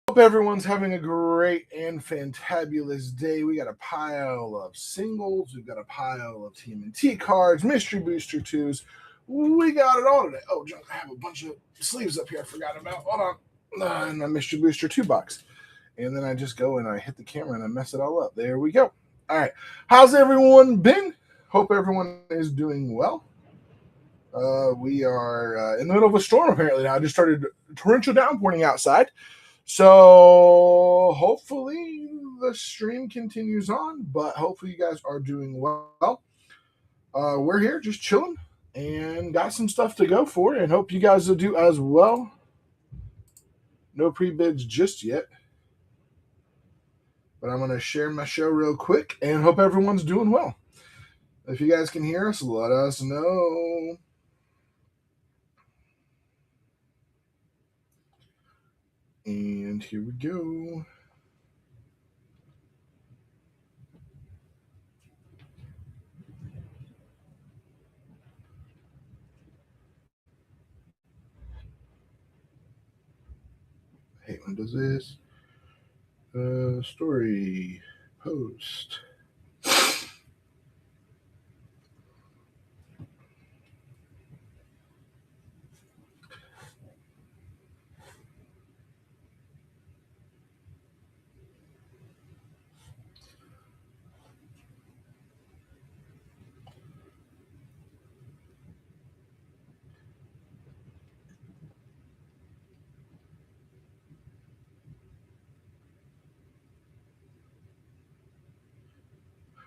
Hope everyone's having a great and fantabulous day. We got a pile of singles, we've got a pile of TMNT cards, mystery booster twos. We got it all today. Oh, I have a bunch of sleeves up here I forgot about. Hold on. In my mystery booster 2 box. And then I just go and I hit the camera and I mess it all up. There we go. All right. How's everyone been? Hope everyone is doing well. We are in the middle of a storm apparently now. I just started torrential downpouring outside. So hopefully the stream continues on, but hopefully you guys are doing well. We're here just chilling and got some stuff to go for, and hope you guys will do as well. No pre-bids just yet, but I'm going to share my show real quick and hope everyone's doing well. If you guys can hear us, let us know. And here we go. I hate when it does this. Story post.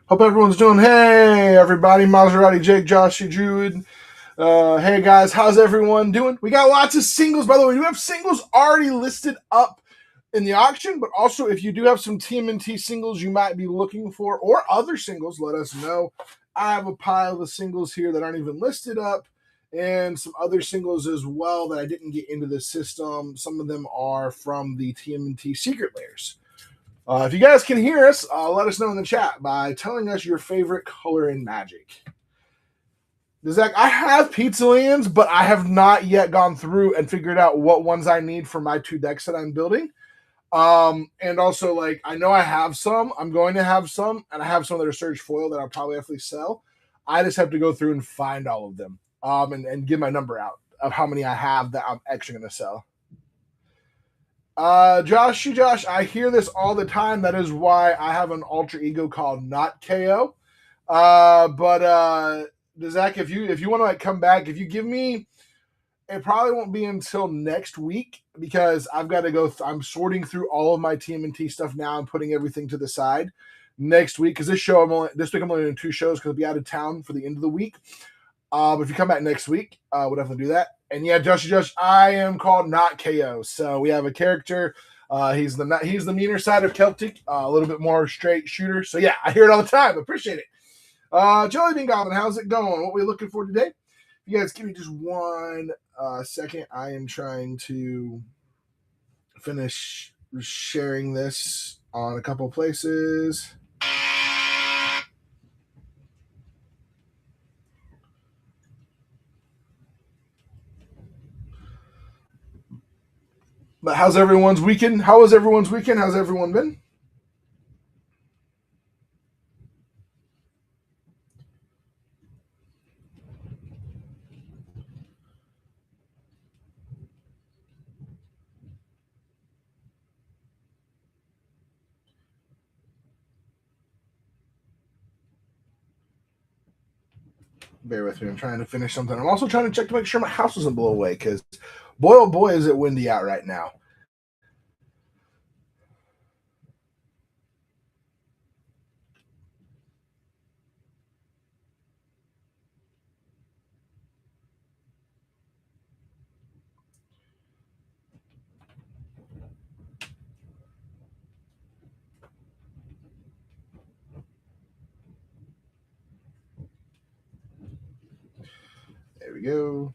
Hope everyone's doing. Hey, everybody. Maserati, Jake, Josh, Druid. Hey, guys. How's everyone doing? We got lots of singles. By the way, we do have singles already listed up in the auction, but also if you do have some TMNT singles you might be looking for or other singles, let us know. I have a pile of singles here that aren't even listed up and some other singles as well that I didn't get into the system. Some of them are from the TMNT secret layers. If you guys can hear us, let us know in the chat by telling us your favorite color in Magic. Zach, I have Pizza Lands, but I have not yet gone through and figured out what ones I need for my 2 decks that I'm building. And also, like, I know I have some. I'm going to have some, and I have some that are Surge Foil that I'll probably have to sell. I just have to go through and find all of them and give my number out of how many I have that I'm actually going to sell. Josh, I hear this all the time. That is why I have an alter ego called Not KO. But Zach, if you want to like come back, if you give me, it probably won't be until next week because I've got to go. I'm sorting through all of my TMNT stuff now and putting everything to the side next week because this week I'm only doing 2 shows because I'll be out of town for the end of the week. But if you come back next week, we'll definitely do that. And yeah, Josh, I am called Not KO. So we have a character. He's the meaner side of Celtic, a little bit more straight shooter. So yeah, I hear it all the time. Appreciate it. Jelly Bean Goblin, how's it going? What are we looking for today? You guys give me just 1 second. I am trying to finish sharing this on a couple of places. But how's everyone's weekend? How was everyone's weekend? How's everyone been? Bear with me. I'm trying to finish something. I'm also trying to check to make sure my house doesn't blow away because boy, oh boy, is it windy out right now. There we go.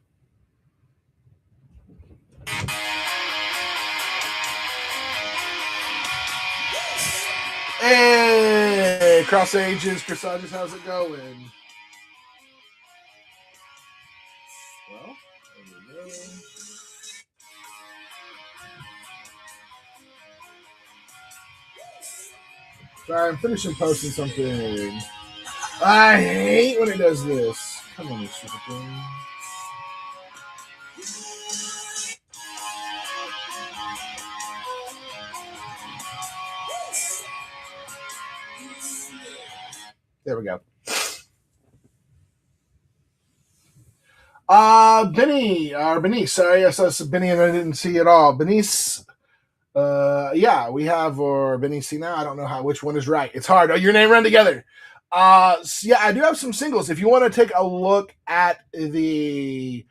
Hey, Cross Ages, Chrysages, how's it going? Well, there we go. Sorry, I'm finishing posting something. I hate when it does this. Come on, you stupid thing. There we go. Benny, or Benice. Sorry, yes, that's Benny, and I didn't see it all. Benice. Yeah, we have or Benici now. I don't know which one is right. It's hard. Oh, your name run together. So yeah, I do have some singles. If you want to take a look at the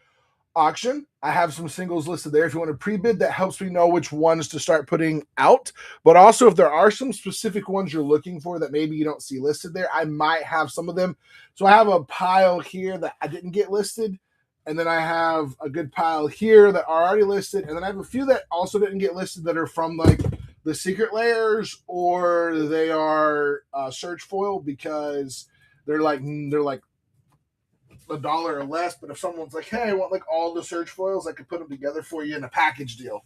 auction, I have some singles listed there. If you want to pre-bid, that helps me know which ones to start putting out. But also, if there are some specific ones you're looking for that maybe you don't see listed there, I might have some of them. So I have a pile here that I didn't get listed. And then I have a good pile here that are already listed. And then I have a few that also didn't get listed that are from like the secret layers, or they are search foil because they're like $1 or less. But if someone's like, hey, I want like all the search foils, I could put them together for you in a package deal.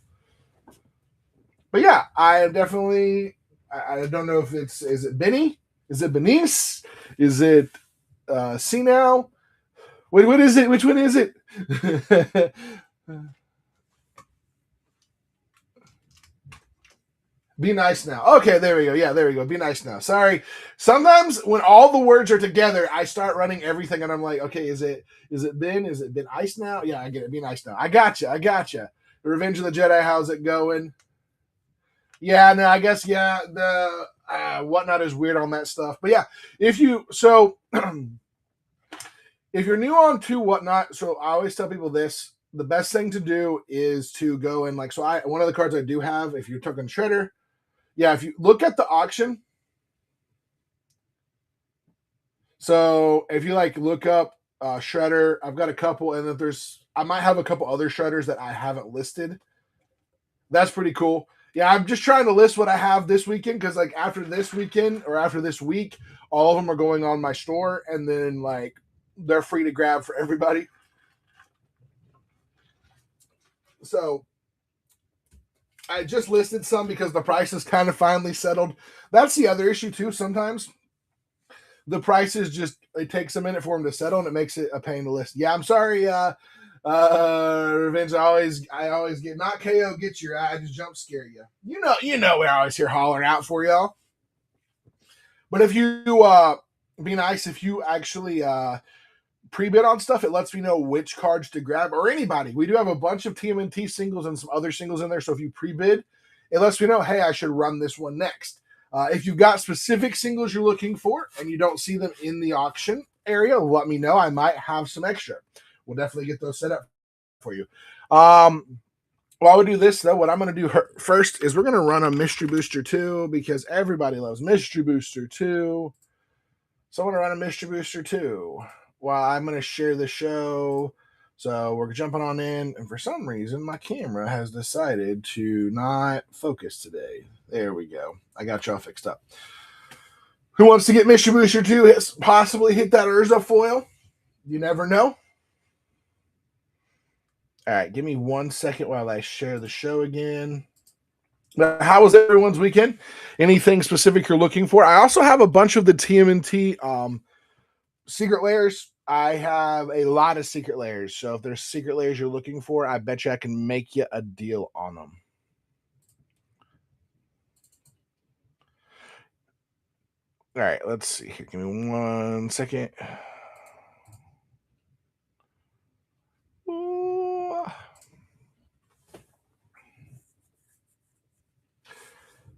But yeah, I definitely, I don't know if is it Benny? Is it Benice? Is it C now? What is it? Which one is it? Be nice now. Okay, there we go. Yeah, there we go. Be nice now. Sorry. Sometimes when all the words are together, I start running everything, and I'm like, okay, is it Ben? Is it Ben Ice now? Yeah, I get it. Be nice now. I gotcha. The Revenge of the Jedi. How's it going? Yeah, no, I guess the whatnot is weird on that stuff, but yeah, if you're new on to whatnot, so I always tell people this: the best thing to do is to go and like. So one of the cards I do have, if you're talking Shredder, yeah, if you look at the auction. So if you like look up Shredder, I've got a couple, and then I might have a couple other Shredders that I haven't listed. That's pretty cool. Yeah, I'm just trying to list what I have this weekend because, like, after this weekend or after this week, all of them are going on my store, and then like they're free to grab for everybody. So I just listed some because the price is kind of finally settled. That's the other issue too. Sometimes the prices it takes a minute for them to settle, and it makes it a pain to list. Yeah, I'm sorry. Revenge. I always get not KO. Get your I just jump scare you. You know we're always here hollering out for y'all. But if you be nice if you actually pre-bid on stuff, it lets me know which cards to grab, or anybody. We do have a bunch of TMNT singles and some other singles in there. So if you pre-bid, it lets me know, hey, I should run this one next. If you've got specific singles you're looking for and you don't see them in the auction area, let me know. I might have some extra. We'll definitely get those set up for you. While we do this, though, what I'm going to do first is we're going to run a Mystery Booster 2 because everybody loves Mystery Booster 2. So I'm going to run a Mystery Booster 2 while I'm going to share the show. So we're jumping on in, and for some reason, my camera has decided to not focus today. There we go. I got y'all fixed up. Who wants to get Mystery Booster 2? Possibly hit that Urza foil. You never know. All right, give me 1 second while I share the show again. Now, how was everyone's weekend? Anything specific you're looking for? I also have a bunch of the TMNT secret layers. I have a lot of secret layers. So if there's secret layers you're looking for, I bet you I can make you a deal on them. All right, let's see here. Give me 1 second.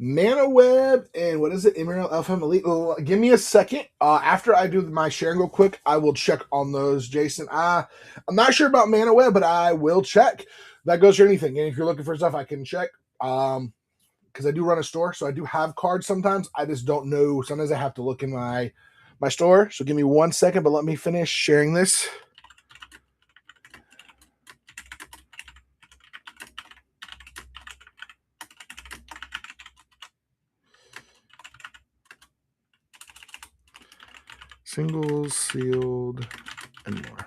Mana Web and what is it? Emerald Alpha Elite. Give me a second. After I do my sharing real quick, I will check on those, Jason. I'm not sure about Mana Web, but I will check. That goes for anything. And if you're looking for stuff, I can check. Because I do run a store, so I do have cards sometimes. I just don't know. Sometimes I have to look in my store. So give me 1 second, but let me finish sharing this. Singles, sealed, and more.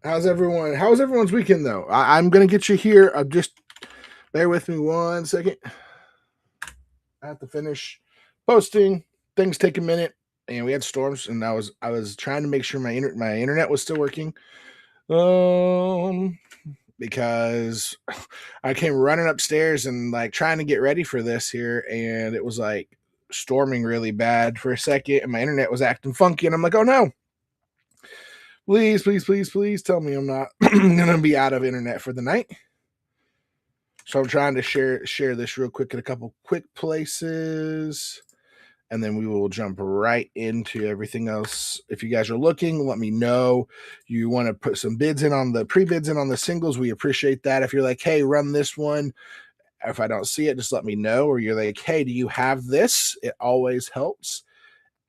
How's everyone? How was everyone's weekend though? I'm gonna get you here. Just bear with me 1 second. I have to finish posting. Things take a minute, and we had storms, and I was trying to make sure my internet was still working. Because I came running upstairs and like trying to get ready for this here, and it was like storming really bad for a second, and my internet was acting funky, and I'm like, oh no. Please, please, please, please tell me I'm not gonna be out of internet for the night. So I'm trying to share this real quick in a couple quick places, and then we will jump right into everything else. If you guys are looking, let me know. You want to put some bids in on the pre-bids in on the singles, we appreciate that. If you're like, hey, run this one, if I don't see it, just let me know. Or you're like, hey, do you have this? It always helps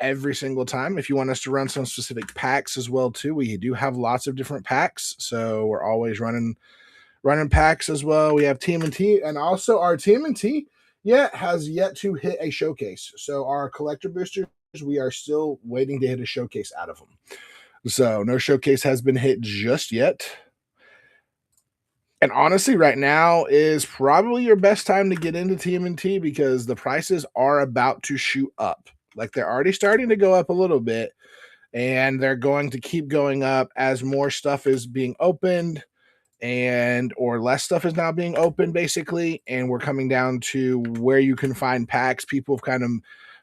every single time. If you want us to run some specific packs as well too, we do have lots of different packs, so we're always running packs as well. We have TMNT, and also our TMNT has yet to hit a showcase. So our collector boosters, we are still waiting to hit a showcase out of them. So no showcase has been hit just yet. And honestly, right now is probably your best time to get into TMNT because the prices are about to shoot up. Like they're already starting to go up a little bit, and they're going to keep going up as more stuff is being opened and or less stuff is now being opened basically, and we're coming down to where you can find packs. People have kind of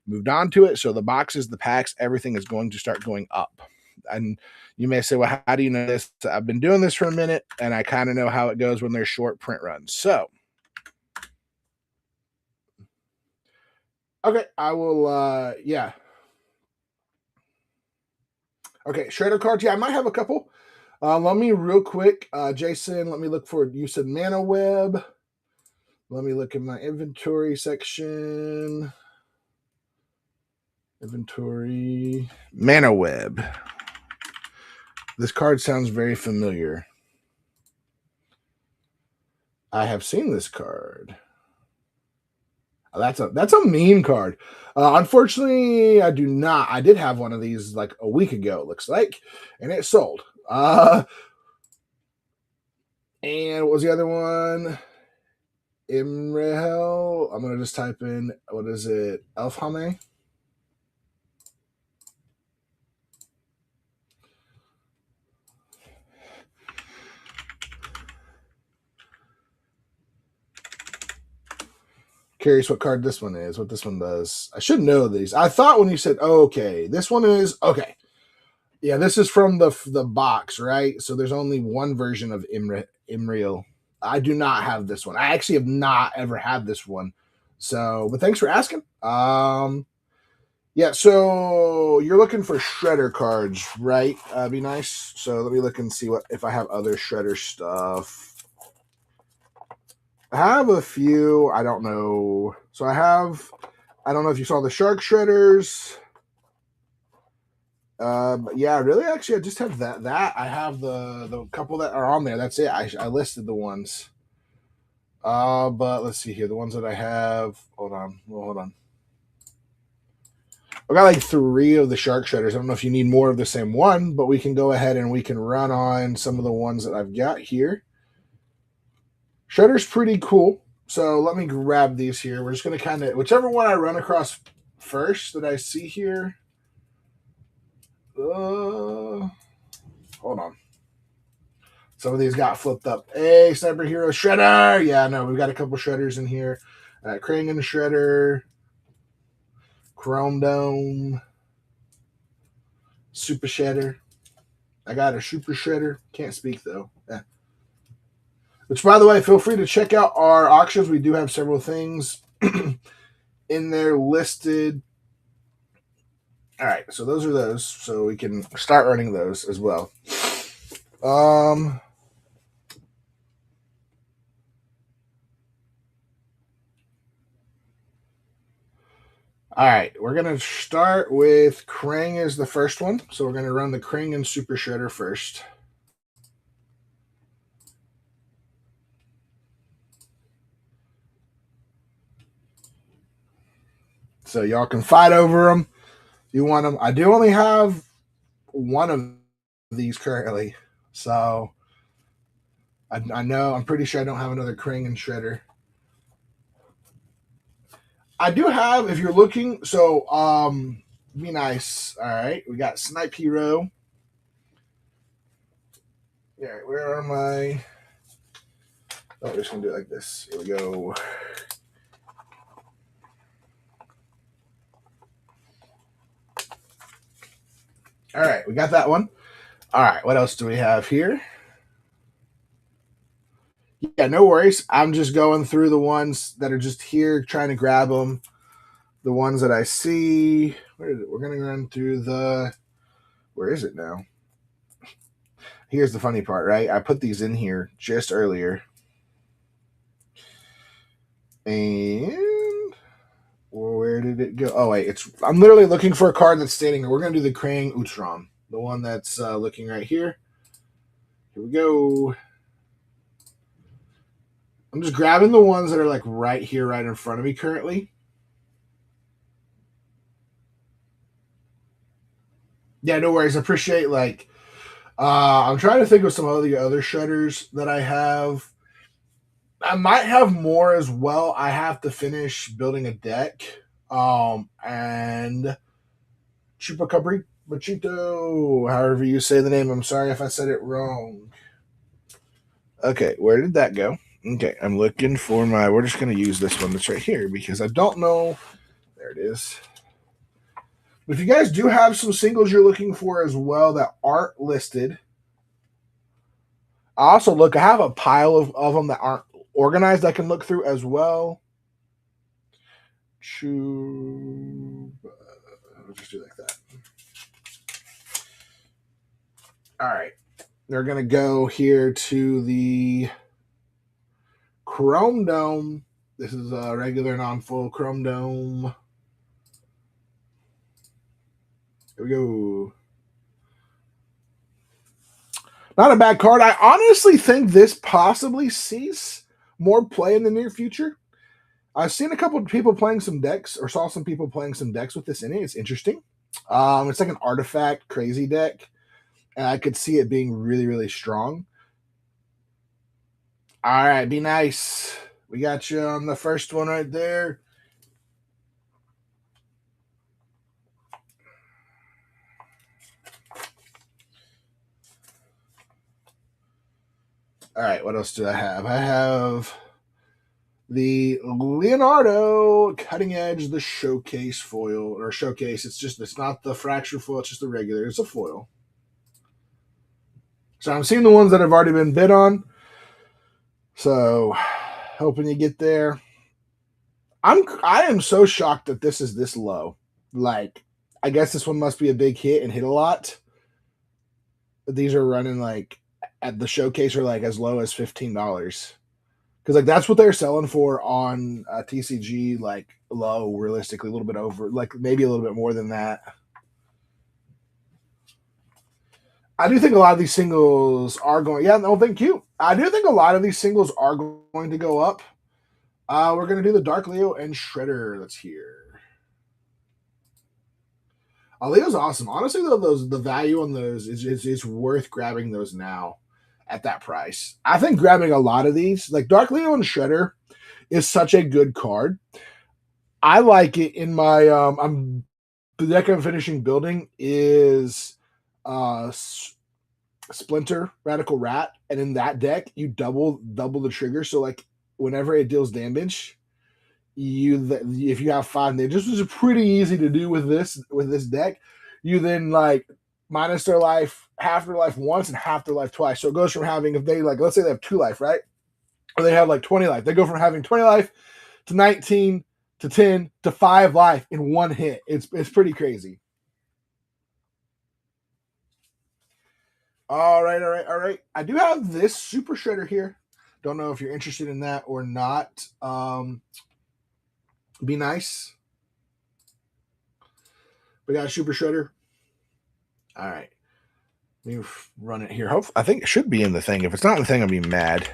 moved on to it, so the boxes, the packs, everything is going to start going up. And you may say, well, how do you know this? I've been doing this for a minute, and I kind of know how it goes when there's short print runs. So okay, I will yeah. Okay, shredder cards. Yeah, I might have a couple. Let me real quick, Jason, let me look for, you said Mana Web. Let me look at my inventory section. Inventory. Mana Web. This card sounds very familiar. I have seen this card. That's a mean card. Unfortunately, I do not. I did have one of these like a week ago, it looks like, and it sold. And what was the other one? Imrahel. I'm gonna just type in, what is it? Elfhame. Curious what card this one is, what this one does. I should know these. I thought when you said, oh, okay, this one is okay. Yeah, this is from the box, right? So there's only one version of Imriel. I do not have this one. I actually have not ever had this one. So, but thanks for asking. Yeah, so you're looking for shredder cards, right? Be nice. So let me look and see what if I have other shredder stuff. I have a few. I don't know. So I don't know if you saw the shark shredders. But yeah, really, actually, I just have that. I have the couple that are on there. That's it. I listed the ones. But let's see here. The ones that I have. Hold on. Well, hold on. I got like 3 of the shark shredders. I don't know if you need more of the same one, but we can go ahead and we can run on some of the ones that I've got here. Shredder's pretty cool. So let me grab these here. We're just going to kind of, whichever one I run across first that I see here. Hold on. Some of these got flipped up. Hey, Sniper Hero Shredder. Yeah, no, we've got a couple shredders in here. Krangen Shredder. Chrome Dome. Super Shredder. I got a Super Shredder. Can't speak, though. Yeah. Which, by the way, feel free to check out our auctions. We do have several things in there listed. All right, so those are those. So we can start running those as well. All right, we're going to start with Krang as the first one. So we're going to run the Krang and Super Shredder first. So y'all can fight over them if you want them. I do only have one of these currently. So I know, I'm pretty sure I don't have another Kring and Shredder. I do have, if you're looking, so be nice. All right, we got Snipe Hero. All right, where are my? Oh, we're just gonna do it like this. Here we go. All right, we got that one. All right, what else do we have here? Yeah, no worries. I'm just going through the ones that are just here, trying to grab them. The ones that I see. Where is it? We're gonna run through the. Where is it now? Here's the funny part, right? I put these in here just earlier, and where did it go? Oh wait, it's. I'm literally looking for a card that's stating we're gonna do the Krang Utrom, the one that's looking right here. Here we go. I'm just grabbing the ones that are like right here, right in front of me currently. Yeah, no worries. I appreciate like I'm trying to think of some of the other shutters that I have. I might have more as well. I have to finish building a deck. And Chupacabri Machito, however you say the name. I'm sorry if I said it wrong. Okay, where did that go? Okay, I'm looking for my. We're just going to use this one that's right here because I don't know. There it is. But if you guys do have some singles you're looking for as well that aren't listed, I also look. I have a pile of them that aren't organized. I can look through as well. I'll just do like that. All right, they're gonna go here to the Chrome Dome. This is a regular non-full Chrome Dome. Here we go. Not a bad card. I honestly think this possibly sees more play in the near future. I've seen a couple of people playing some decks, or saw some people playing some decks with this in it. It's interesting. It's like an artifact crazy deck, and I could see it being really, really strong. All right, be nice. We got you on the first one right there. All right, what else do I have? I have the Leonardo Cutting Edge, the Showcase foil, or Showcase. It's not the fracture foil, it's just the regular. It's a foil. So I'm seeing the ones that have already been bid on. So hoping you get there. I am so shocked that this is this low. Like, I guess this one must be a big hit and hit a lot. These are running like at the Showcase are like as low as $15. Because like that's what they're selling for on TCG, like low, realistically, a little bit over, like maybe a little bit more than that. I do think a lot of these singles are going. Yeah, no, thank you. I do think a lot of these singles are going to go up. We're going to do the Dark Leo and Shredder that's here. Leo's awesome. Honestly, though, the value on those is worth grabbing those now at that price. I think grabbing a lot of these, like Dark Leo and Shredder, is such a good card. I like it in my the deck I'm finishing building is Splinter Radical Rat, and in that deck you double the trigger. So like whenever it deals damage, if you have 5 ninjas, which is pretty easy to do with this deck, you then like minus their life, half their life once and half their life twice. So it goes from having, if they like, let's say they have 2 life, right? Or they have like 20 life. They go from having 20 life to 19 to 10 to 5 life in one hit. It's pretty crazy. All right. I do have this Super Shredder here. Don't know if you're interested in that or not. Be nice. We got a Super Shredder. All right. Let me run it here. I think it should be in the thing. If it's not in the thing, I'll be mad.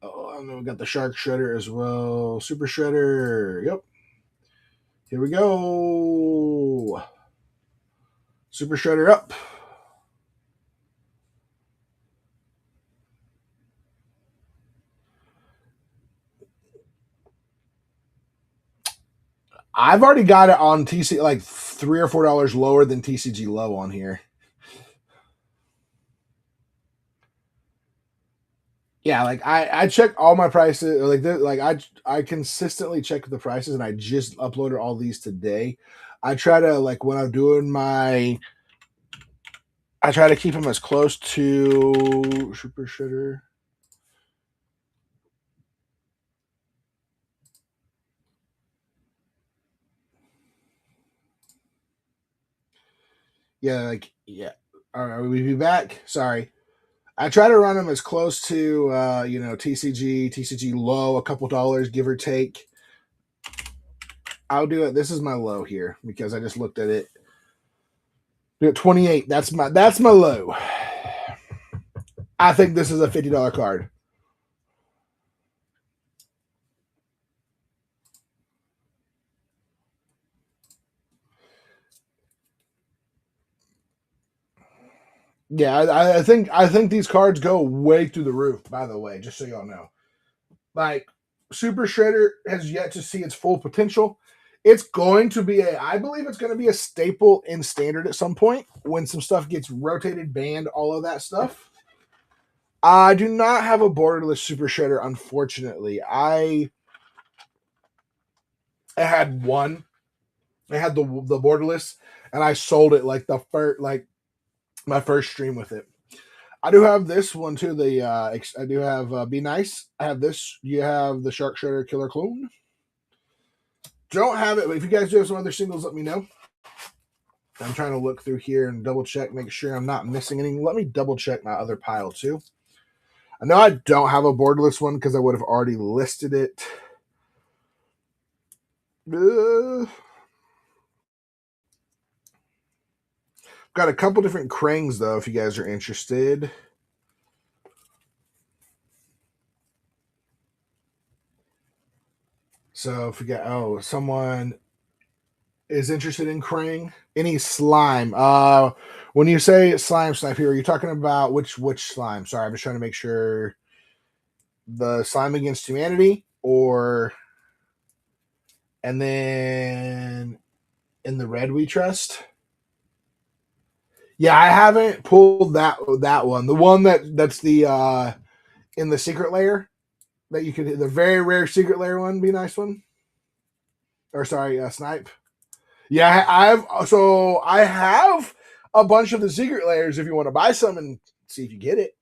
Oh, I know we got the Shark Shredder as well. Super Shredder. Yep. Here we go. Super Shredder up. I've already got it on TC like $3 or $4 lower than TCG low on here. Yeah, like I check all my prices. I consistently check the prices, and I just uploaded all these today. I try to like when I'm doing my, I try to keep them as close to Super Shredder. Yeah, like yeah. All right, will we be back? Sorry. I try to run them as close to TCG low, a couple dollars, give or take. I'll do it. This is my low here because I just looked at it. 28. That's my low. I think this is a $50 card. Yeah, I think these cards go way through the roof. By the way, just so y'all know, like Super Shredder has yet to see its full potential. It's going to be I believe it's going to be a staple in standard at some point when some stuff gets rotated, banned, all of that stuff. I do not have a borderless Super Shredder, unfortunately. I had one. I had the borderless, and I sold it like the first my first stream with it. I do have this one too. I do have Be Nice. I have this. You have the Shark Shredder Killer Clone. Don't have it, but if you guys do have some other singles, let me know. I'm trying to look through here and double check, make sure I'm not missing anything. Let me double check my other pile too. I know I don't have a borderless one because I would have already listed it. Got a couple different Krangs though, if you guys are interested. So if we got someone is interested in Krang, any slime. When you say slime snipe here, are you talking about which slime? Sorry, I'm just trying to make sure the slime against humanity or and then in the red we trust. Yeah, I haven't pulled that one. The one that's the in the secret layer that you could the very rare secret layer one be a nice one. Or sorry, snipe. Yeah, I have a bunch of the secret layers if you want to buy some and see if you get it.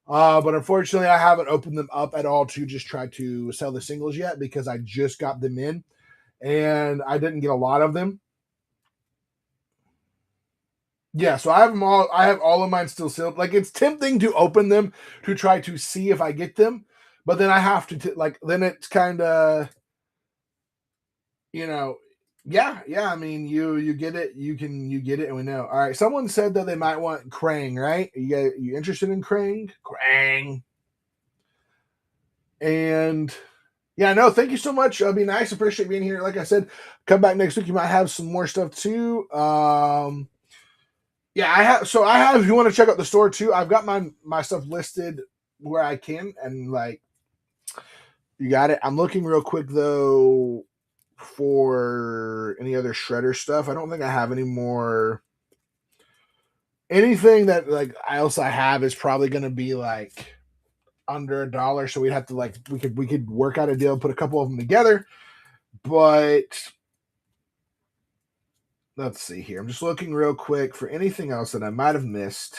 But unfortunately, I haven't opened them up at all to just try to sell the singles yet because I just got them in and I didn't get a lot of them. Yeah, so I have them all. I have all of mine still sealed. Like it's tempting to open them to try to see if I get them, but then I have to then it's kind of you know yeah. I mean you get it. You get it, and we know. All right. Someone said that they might want Krang, right? You interested in Krang? Krang. And yeah, no, thank you so much. It'll be nice. Appreciate being here. Like I said, come back next week. You might have some more stuff too. Yeah, I have. So I have. If you want to check out the store too, I've got my stuff listed where I can, and like you got it. I'm looking real quick though for any other shredder stuff. I don't think I have any more. Anything that like else I have is probably going to be like under $1, so we'd have to like we could work out a deal, put a couple of them together. But let's see here. I'm just looking real quick for anything else that I might have missed.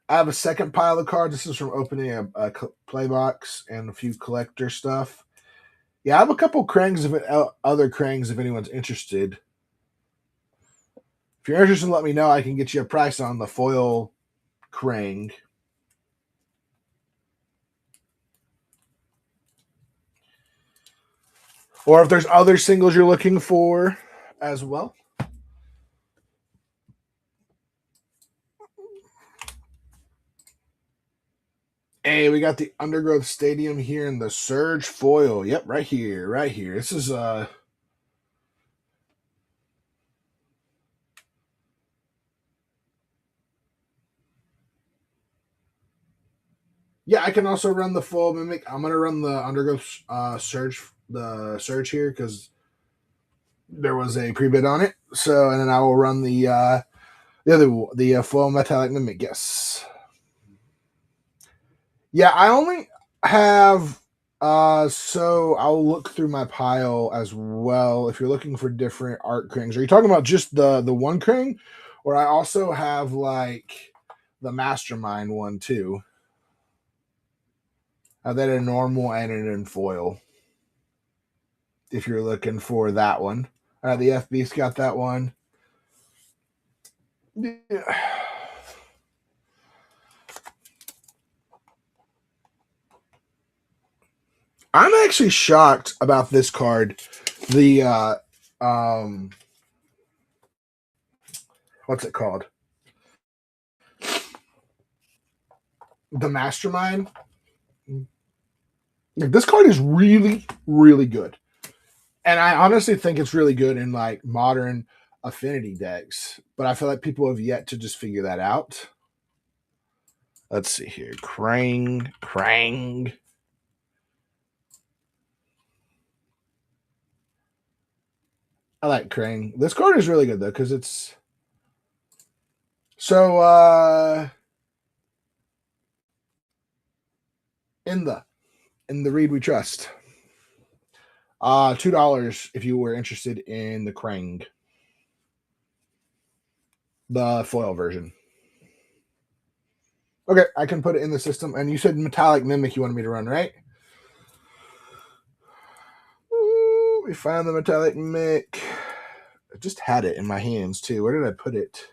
I have a second pile of cards. This is from opening a play box and a few collector stuff. Yeah, I have a couple Krangs other Krangs if anyone's interested. If you're interested, let me know. I can get you a price on the foil Krang. Or if there's other singles you're looking for as well. Hey, we got the Undergrowth Stadium here in the Surge foil. Yep, right here, right here. This is yeah, I can also run the full mimic. I'm gonna run the Undergrowth Surge the search here because there was a pre-bid on it. So, and then I will run the foil metallic mimic. Yes. Yeah, I only have. So I'll look through my pile as well. If you're looking for different art crangs, are you talking about just the one crane, or I also have like the mastermind one too? I have that in normal and in foil. If you're looking for that one, the FB's got that one. Yeah. I'm actually shocked about this card. The what's it called? The Mastermind. This card is really, really good. And I honestly think it's really good in like modern affinity decks. But I feel like people have yet to just figure that out. Let's see here. Krang. I like Krang. This card is really good though, because it's so in the read we trust. $2 if you were interested in the Krang. The foil version. Okay, I can put it in the system. And you said metallic mimic you wanted me to run, right? Ooh, we found the metallic mimic. I just had it in my hands too. Where did I put it?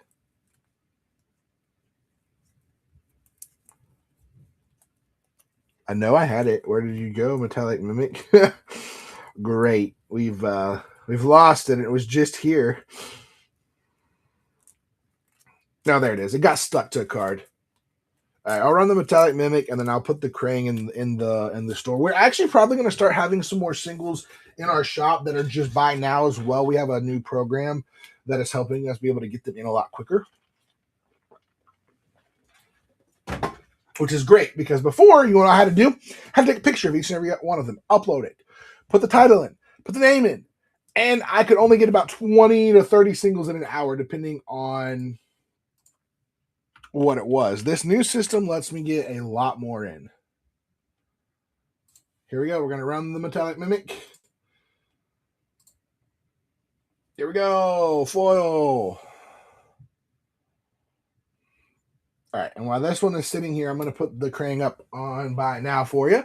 I know I had it. Where did you go, metallic mimic? Great. We've lost it. It was just here. Now there it is. It got stuck to a card. All right, I'll run the metallic mimic and then I'll put the Krang in the store. We're actually probably going to start having some more singles in our shop that are just buy now as well. We have a new program that is helping us be able to get them in a lot quicker, which is great because before, you know what I had to do? I had to take a picture of each and every one of them, upload it, put the title in, put the name in, and I could only get about 20 to 30 singles in an hour depending on what it was. This new system lets me get a lot more in. Here we go. We're going to run the metallic mimic. Here we go. Foil. All right. And while this one is sitting here, I'm going to put the Krang up on buy now for you.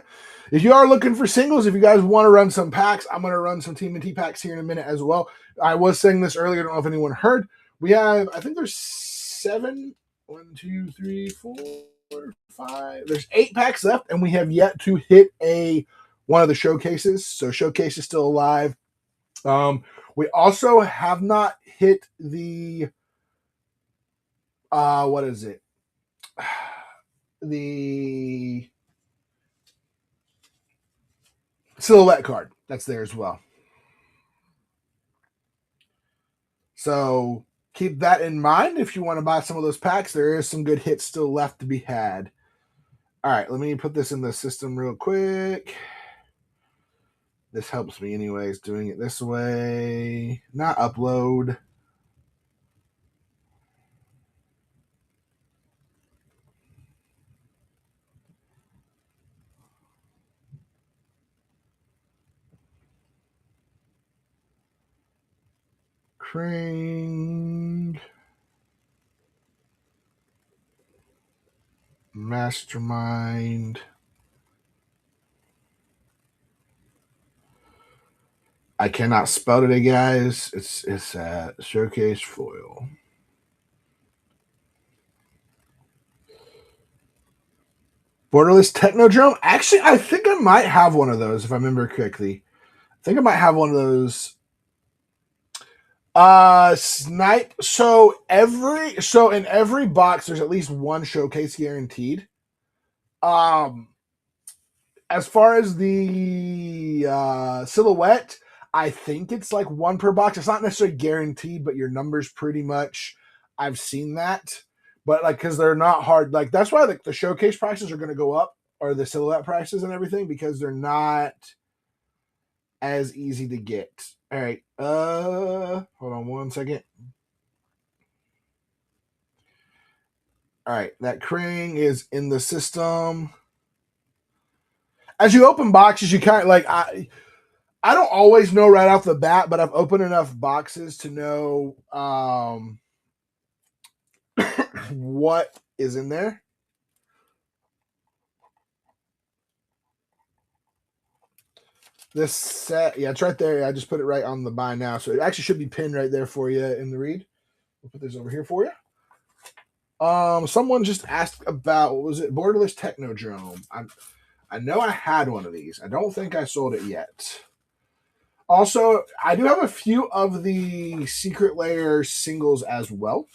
If you are looking for singles, if you guys want to run some packs, I'm going to run some TMNT packs here in a minute as well. I was saying this earlier. I don't know if anyone heard. We have, I think there's 7. 1, 2, 3, 4, 5. There's 8 packs left, and we have yet to hit one of the showcases. So showcase is still alive. We also have not hit the what is it? The silhouette card. That's there as well. So keep that in mind if you want to buy some of those packs. There is some good hits still left to be had. All right, let me put this in the system real quick. This helps me anyways, doing it this way. Not upload. Krang. Mastermind. I cannot spell it, guys. It's Showcase Foil. Borderless Technodrome. Actually, I think I might have one of those if I remember correctly. I think I might have one of those. Snipe. So in every box, there's at least one showcase guaranteed. As far as the silhouette, I think it's like 1 per box. It's not necessarily guaranteed, but your numbers pretty much. I've seen that, but like because they're not hard. Like that's why the showcase prices are going to go up, or the silhouette prices and everything, because they're not. as easy to get. All right. Hold on one second. All right, that Krang is in the system. As you open boxes, you kind of like I don't always know right off the bat, but I've opened enough boxes to know what is in there. This set, yeah, it's right there. I just put it right on the buy now, so it actually should be pinned right there for you in the read. We'll put this over here for you. Someone just asked about, what was it? Borderless Technodrome. I know I had one of these. I don't think I sold it yet. Also, I do have a few of the Secret Lairs singles as well.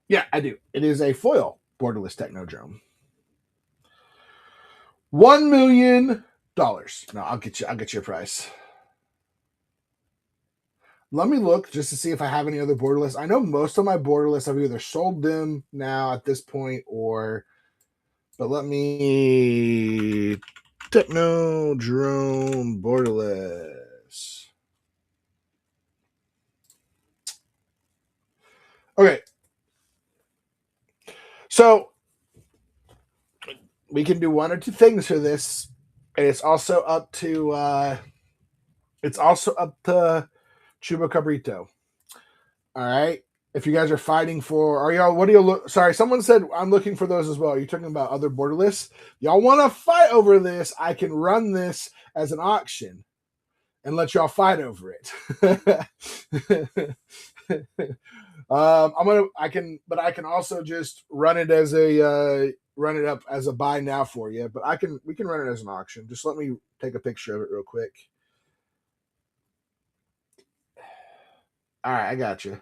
Yeah, I do. It is a foil Borderless Technodrome. $1 million. No, I'll get you a price. Let me look just to see if I have any other borderless. I know most of my borderless I've either sold them now at this point or, but let me Technodrome borderless. Okay. So we can do one or two things for this. And it's also up to Chuba Cabrito. All right. If you guys are fighting for, are y'all? What do you look? Sorry, someone said I'm looking for those as well. Are you talking about other borderless? Y'all want to fight over this? I can run this as an auction and let y'all fight over it. I can also just run it as a run it up as a buy now for you. But we can run it as an auction. Just let me take a picture of it real quick. All right, I got you.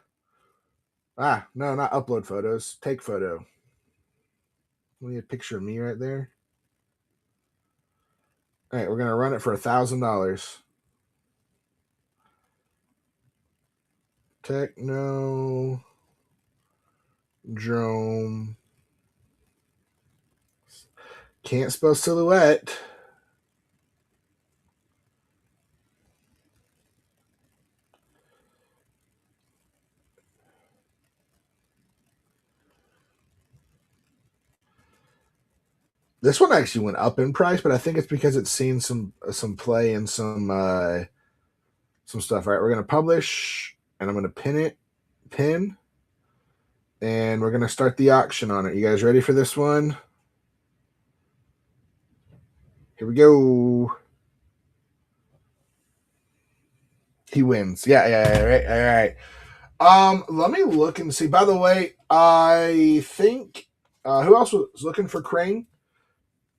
No, not upload photos. Take photo. We need a picture of me right there. All right, we're gonna run it for $1,000. Techno Drone. Can't spell silhouette. This one actually went up in price, but I think it's because it's seen some play and some stuff. All right, we're gonna publish, and I'm gonna pin, and we're gonna start the auction on it. You guys ready for this one? Here we go. He wins. Yeah. All right. Let me look and see. By the way, I think who else was looking for Crane?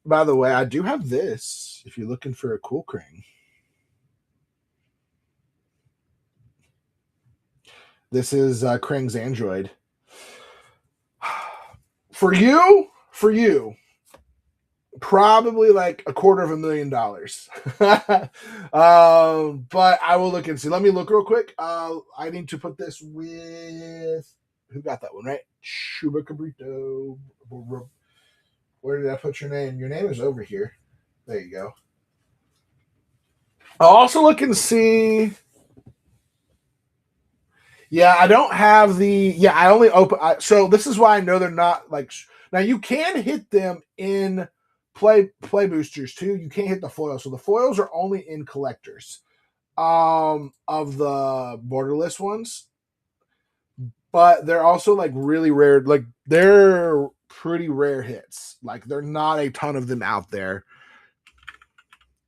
By the way, I do have this. If you're looking for a cool Crane, this is Krang's Android. For you, probably like $250,000. But I will look and see. Let me look real quick. I need to put this with who got that one right? Chuba Cabrito. Where did I put your name? Your name is over here. There you go. I'll also look and see. Yeah, I don't have the. Yeah, I only open. So this is why I know they're not like. Now you can hit them in play boosters too. You can't hit the foils. So the foils are only in collectors of the borderless ones. But they're also like really rare. Like they're pretty rare hits. Like they're not a ton of them out there.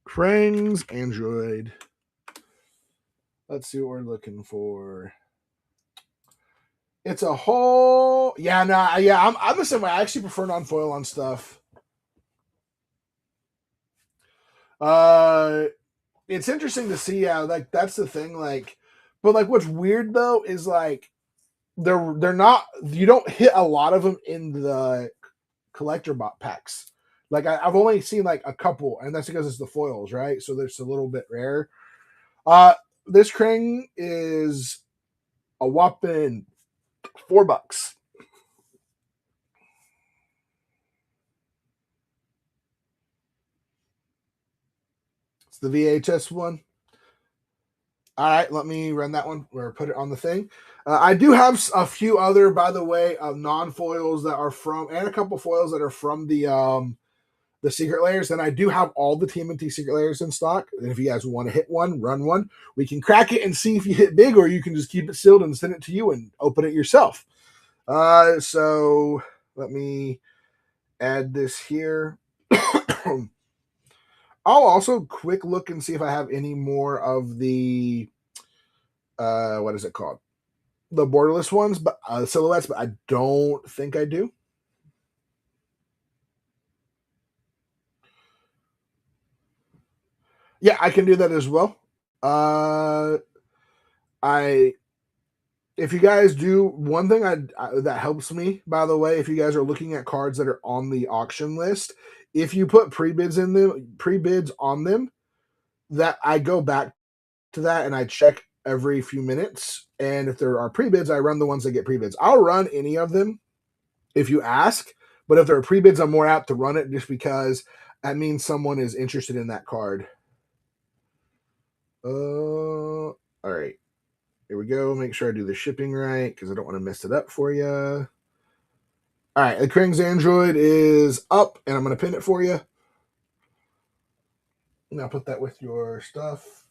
Krang's Android. Let's see what we're looking for. It's a whole I'm the same way. I actually prefer non-foil on stuff. It's interesting to see how like that's the thing. Like, but like what's weird though is like they're not. You don't hit a lot of them in the collector bot packs. Like I've only seen like a couple, and that's because it's the foils, right? So there's a little bit rare. This Krang is a whopping $4. It's the VHS one. All right, let me run that one or put it on the thing. I do have a few other, by the way, non-foils that are from, and a couple foils that are from the secret layers. And I do have all the TMNT secret layers in stock. And if you guys want to hit one, run one, we can crack it and see if you hit big, or you can just keep it sealed and send it to you and open it yourself. So let me add this here. I'll also quick look and see if I have any more of the what is it called? The borderless ones, but silhouettes, but I don't think I do. Yeah, I can do that as well. If you guys do one thing that helps me, by the way, if you guys are looking at cards that are on the auction list, if you put pre-bids on them, that I go back to that and I check every few minutes. And if there are pre-bids, I run the ones that get pre-bids. I'll run any of them if you ask, but if there are pre-bids, I'm more apt to run it just because that means someone is interested in that card. All right. Here we go. Make sure I do the shipping right because I don't want to mess it up for you. All right. The Krang's Android is up, and I'm going to pin it for you. Now put that with your stuff.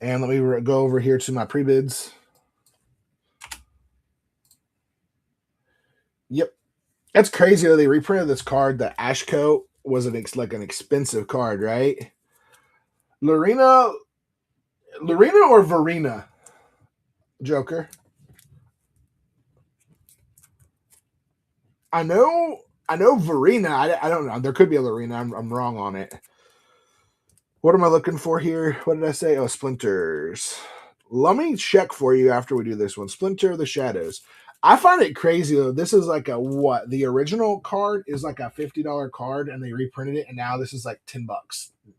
And let me go over here to my pre-bids. Yep. That's crazy that they reprinted this card. The Ashco was an expensive card, right? Lorena or Verena? Joker. I know Verena. I don't know. There could be a Lorena. I'm wrong on it. What am I looking for here? What did I say? Oh, Splinters. Let me check for you after we do this one. Splinter of the Shadows. I find it crazy though. This is like a what? The original card is like a $50 card, and they reprinted it, and now this is like $10.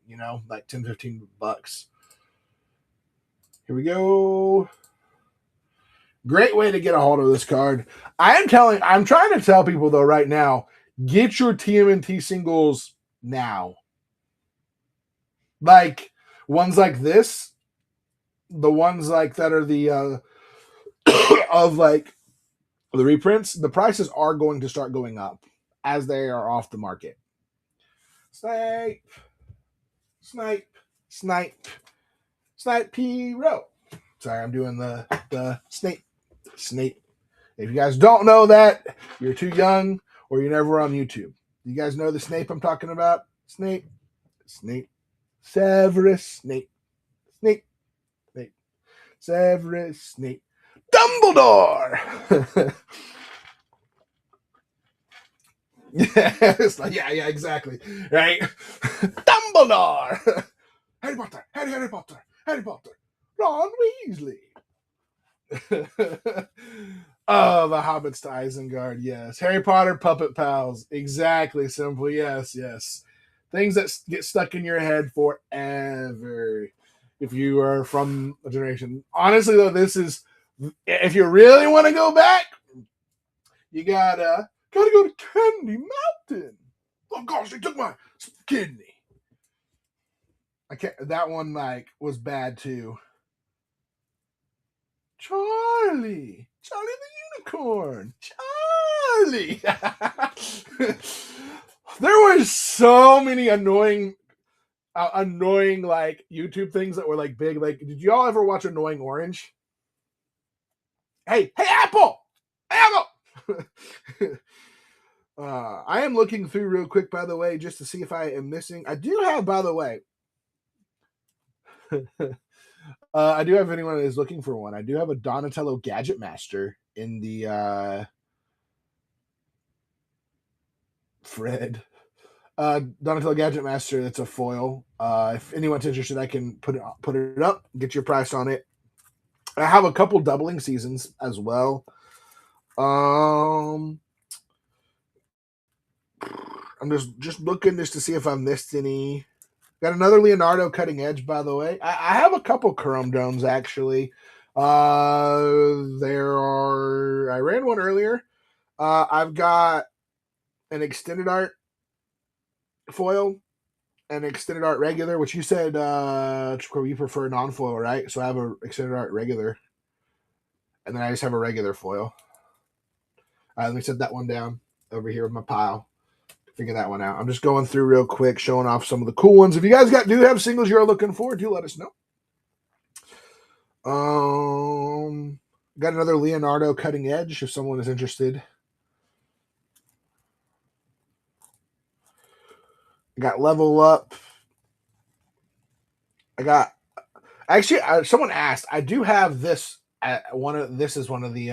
You know, like $10-15. Here we go. Great way to get a hold of this card. I'm trying to tell people though right now, get your TMNT singles now. Like ones like this, the ones like that are the of like the reprints, the prices are going to start going up as they are off the market. Snipe, snipe, snipe, snipe P-Row. Sorry, I'm doing the Snape. If you guys don't know that, you're too young or you're never on YouTube. You guys know the Snape I'm talking about? Snape. Severus Snape. Severus Snape. Dumbledore! yeah, exactly. Right? Dumbledore! Harry Potter. Ron Weasley. Oh, the Hobbits to Isengard, yes. Harry Potter Puppet Pals. Exactly, Simple. Yes. Things that get stuck in your head forever if you are from a generation. Honestly, though, this is, if you really want to go back, you gotta go to Candy Mountain. Oh gosh, they took my kidney. I can't. That one was bad too. Charlie the Unicorn. Charlie. There were so many annoying like YouTube things that were like big. Like, did y'all ever watch Annoying Orange? Hey, Apple! I am looking through real quick, by the way, just to see if I am missing. I do have, by the way, I do have anyone that is looking for one. I do have a Donatello Gadget Master in the Fred. Donatello Gadget Master, that's a foil. If anyone's interested, I can put it up, get your price on it. I have a couple doubling seasons as well. I'm just looking just to see if I missed any. Got another Leonardo Cutting Edge, by the way. I have a couple Chrome Domes, actually. I ran one earlier. I've got an extended art foil and extended art regular, which you said you prefer non-foil, right? So I have a extended art regular, and then I just have a regular foil. Let me set that one down over here with my pile. Figure that one out. I'm just going through real quick, showing off some of the cool ones. If you guys do have singles you're looking for, do let us know. Got another Leonardo cutting edge if someone is interested. I got level up. I got actually someone asked. I do have this. This is one of the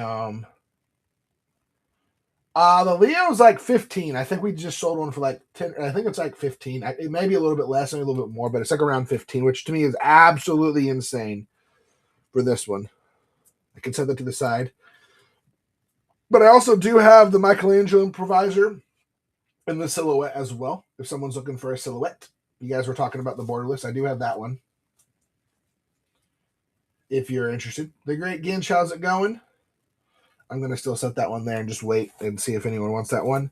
the Leo's like 15. I think we just sold one for like 10. I think it's like 15. It may be a little bit less, maybe a little bit more, but it's like around 15, which to me is absolutely insane for this one. I can set that to the side. But I also do have the Michelangelo improviser in the silhouette as well. If someone's looking for a silhouette, you guys were talking about the borderless. I do have that one. If you're interested. The Great Ginch, how's it going? I'm going to still set that one there and just wait and see if anyone wants that one.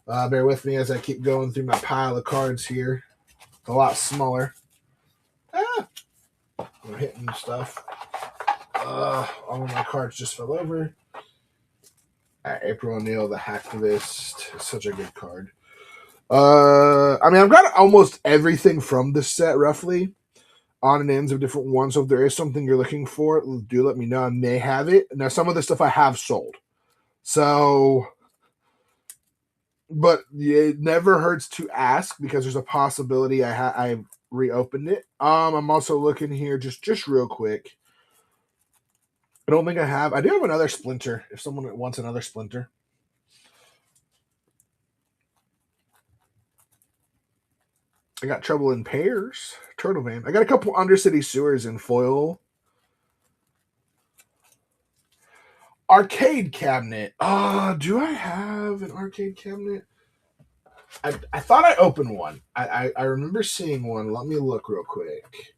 Bear with me as I keep going through my pile of cards here. It's a lot smaller. We're hitting stuff. All of my cards just fell over. April O'Neil, the Hacktivist. Such a good card. I mean, I've got almost everything from this set, roughly, on and ends of different ones. So if there is something you're looking for, do let me know. I may have it. Now, some of the stuff I have sold. So, but it never hurts to ask because there's a possibility I reopened it. I'm also looking here just real quick. I don't think I have. I do have another Splinter if someone wants another Splinter. I got Trouble in Pairs, Turtle Man. I got a couple Undercity Sewers in foil. Arcade cabinet. Do I have an arcade cabinet? I thought I opened one. I remember seeing one. Let me look real quick.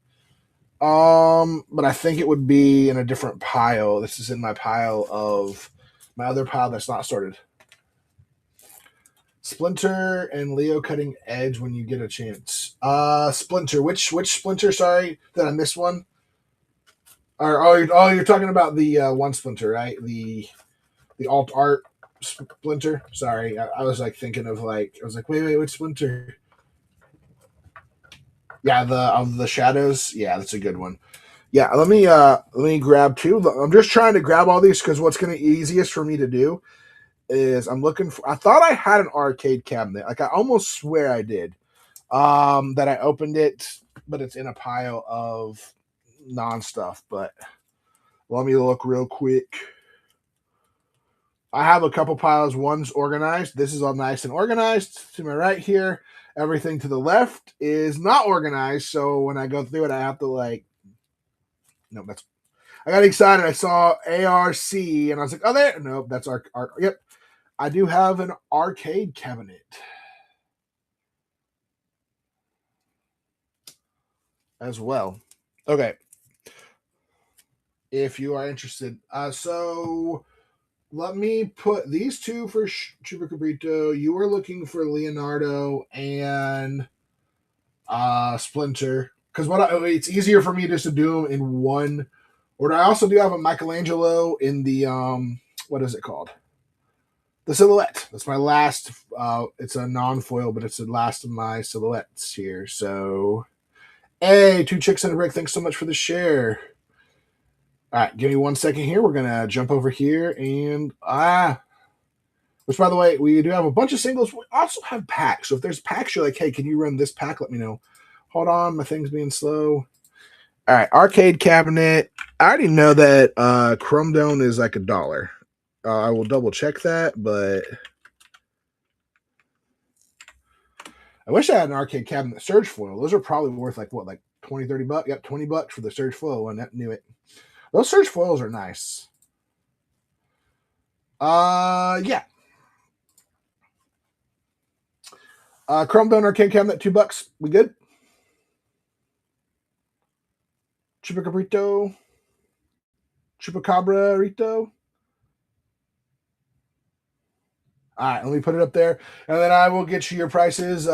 But I think it would be in a different pile. This is in my pile of my other pile that's not sorted. Splinter and Leo cutting edge when you get a chance. Splinter. Which Splinter? Sorry, did I miss one? Or you're talking about the one Splinter, right? The alt art Splinter. Sorry, I was like thinking of wait, which Splinter? Yeah, the shadows. Yeah, that's a good one. Yeah, let me grab two. I'm just trying to grab all these because what's going to be easiest for me to do is I'm looking for. I thought I had an arcade cabinet. Like I almost swear I did. That I opened it, but it's in a pile of non-stuff. But let me look real quick. I have a couple piles. One's organized. This is all nice and organized. To my right here, everything to the left is not organized. So when I go through it, I have to no, that's. I got excited. I saw ARC and I was like, oh, there. Nope, that's our. Yep. I do have an arcade cabinet as well. Okay. If you are interested. So let me put these two for Chupa Cabrito. You are looking for Leonardo and Splinter. Because it's easier for me just to do them in one order. I also do have a Michelangelo in the what is it called? The silhouette. That's my last. It's a non-foil, but it's the last of my silhouettes here. So, hey, 2 chicks and a brick. Thanks so much for the share. All right, give me 1 second here. We're gonna jump over here and which by the way, we do have a bunch of singles. We also have packs. So if there's packs, you're like, hey, can you run this pack? Let me know. Hold on, my thing's being slow. All right, arcade cabinet. I already know that Chrome Dome is like $1. I will double check that, but I wish I had an arcade cabinet Surge foil. Those are probably worth like 20, 30 bucks? Yep, $20 for the Surge foil one. That knew it. Those Surge foils are nice. Yeah. Chrome Dome arcade cabinet, $2. We good? Chupacabrito. Chupacabra Rito. All right, let me put it up there, and then I will get you your prices.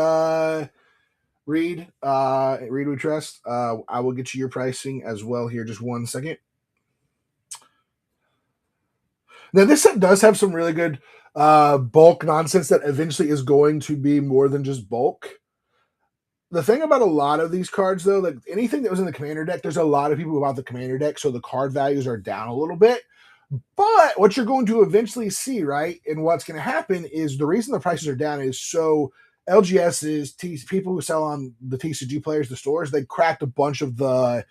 Reed, Reed we trust. I will get you your pricing as well here. Just 1 second. Now this set does have some really good bulk nonsense that eventually is going to be more than just bulk. The thing about a lot of these cards, though, like anything that was in the commander deck, there's a lot of people who bought the commander deck, so the card values are down a little bit. But what you're going to eventually see, right, and what's going to happen is the reason the prices are down is so LGSs, people who sell on the TCG players, the stores, they cracked a bunch of the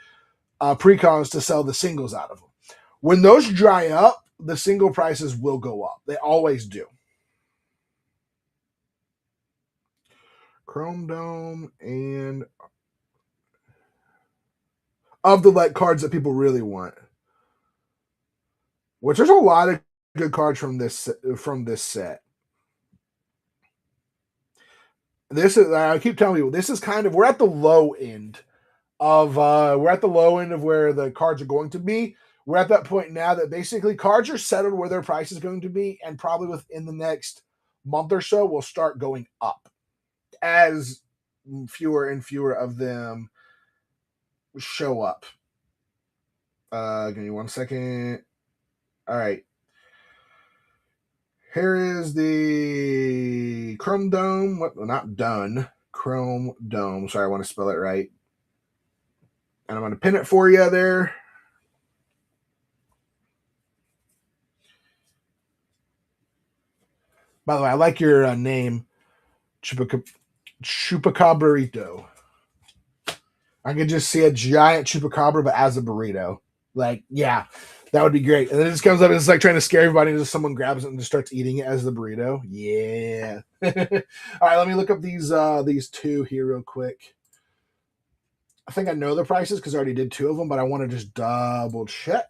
precons to sell the singles out of them. When those dry up, the single prices will go up. They always do. Chrome Dome and of the like cards that people really want. Which there's a lot of good cards from this set. This is, I keep telling you, this is kind of, we're at the low end of where the cards are going to be. We're at that point now that basically cards are settled where their price is going to be, and probably within the next month or so will start going up as fewer and fewer of them show up. Give me 1 second. All right. Here is the Chrome Dome. What? Well, not done. Chrome Dome. Sorry, I want to spell it right. And I'm going to pin it for you there. By the way, I like your name, Chupacabrito. I could just see a giant chupacabra, but as a burrito. Like, yeah, that would be great. And then it just comes up and it's like trying to scare everybody, and just someone grabs it and just starts eating it as the burrito. Yeah. All right, let me look up these two here real quick. I think I know the prices because I already did two of them, but I want to just double check.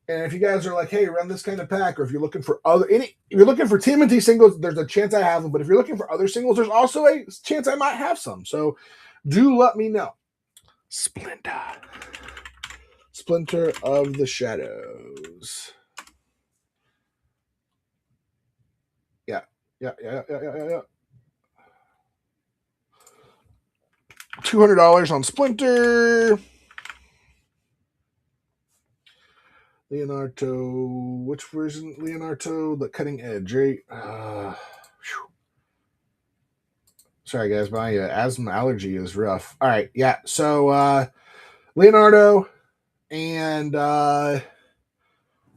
And if you guys are like, hey, run this kind of pack, or if you're looking for if you're looking for TMNT singles, there's a chance I have them. But if you're looking for other singles, there's also a chance I might have some. So do let me know. Splinter of the Shadows. Yeah. $200 on Splinter. Leonardo, which version? Leonardo, the cutting edge, right? Sorry, guys, my asthma allergy is rough. All right, yeah. So Leonardo and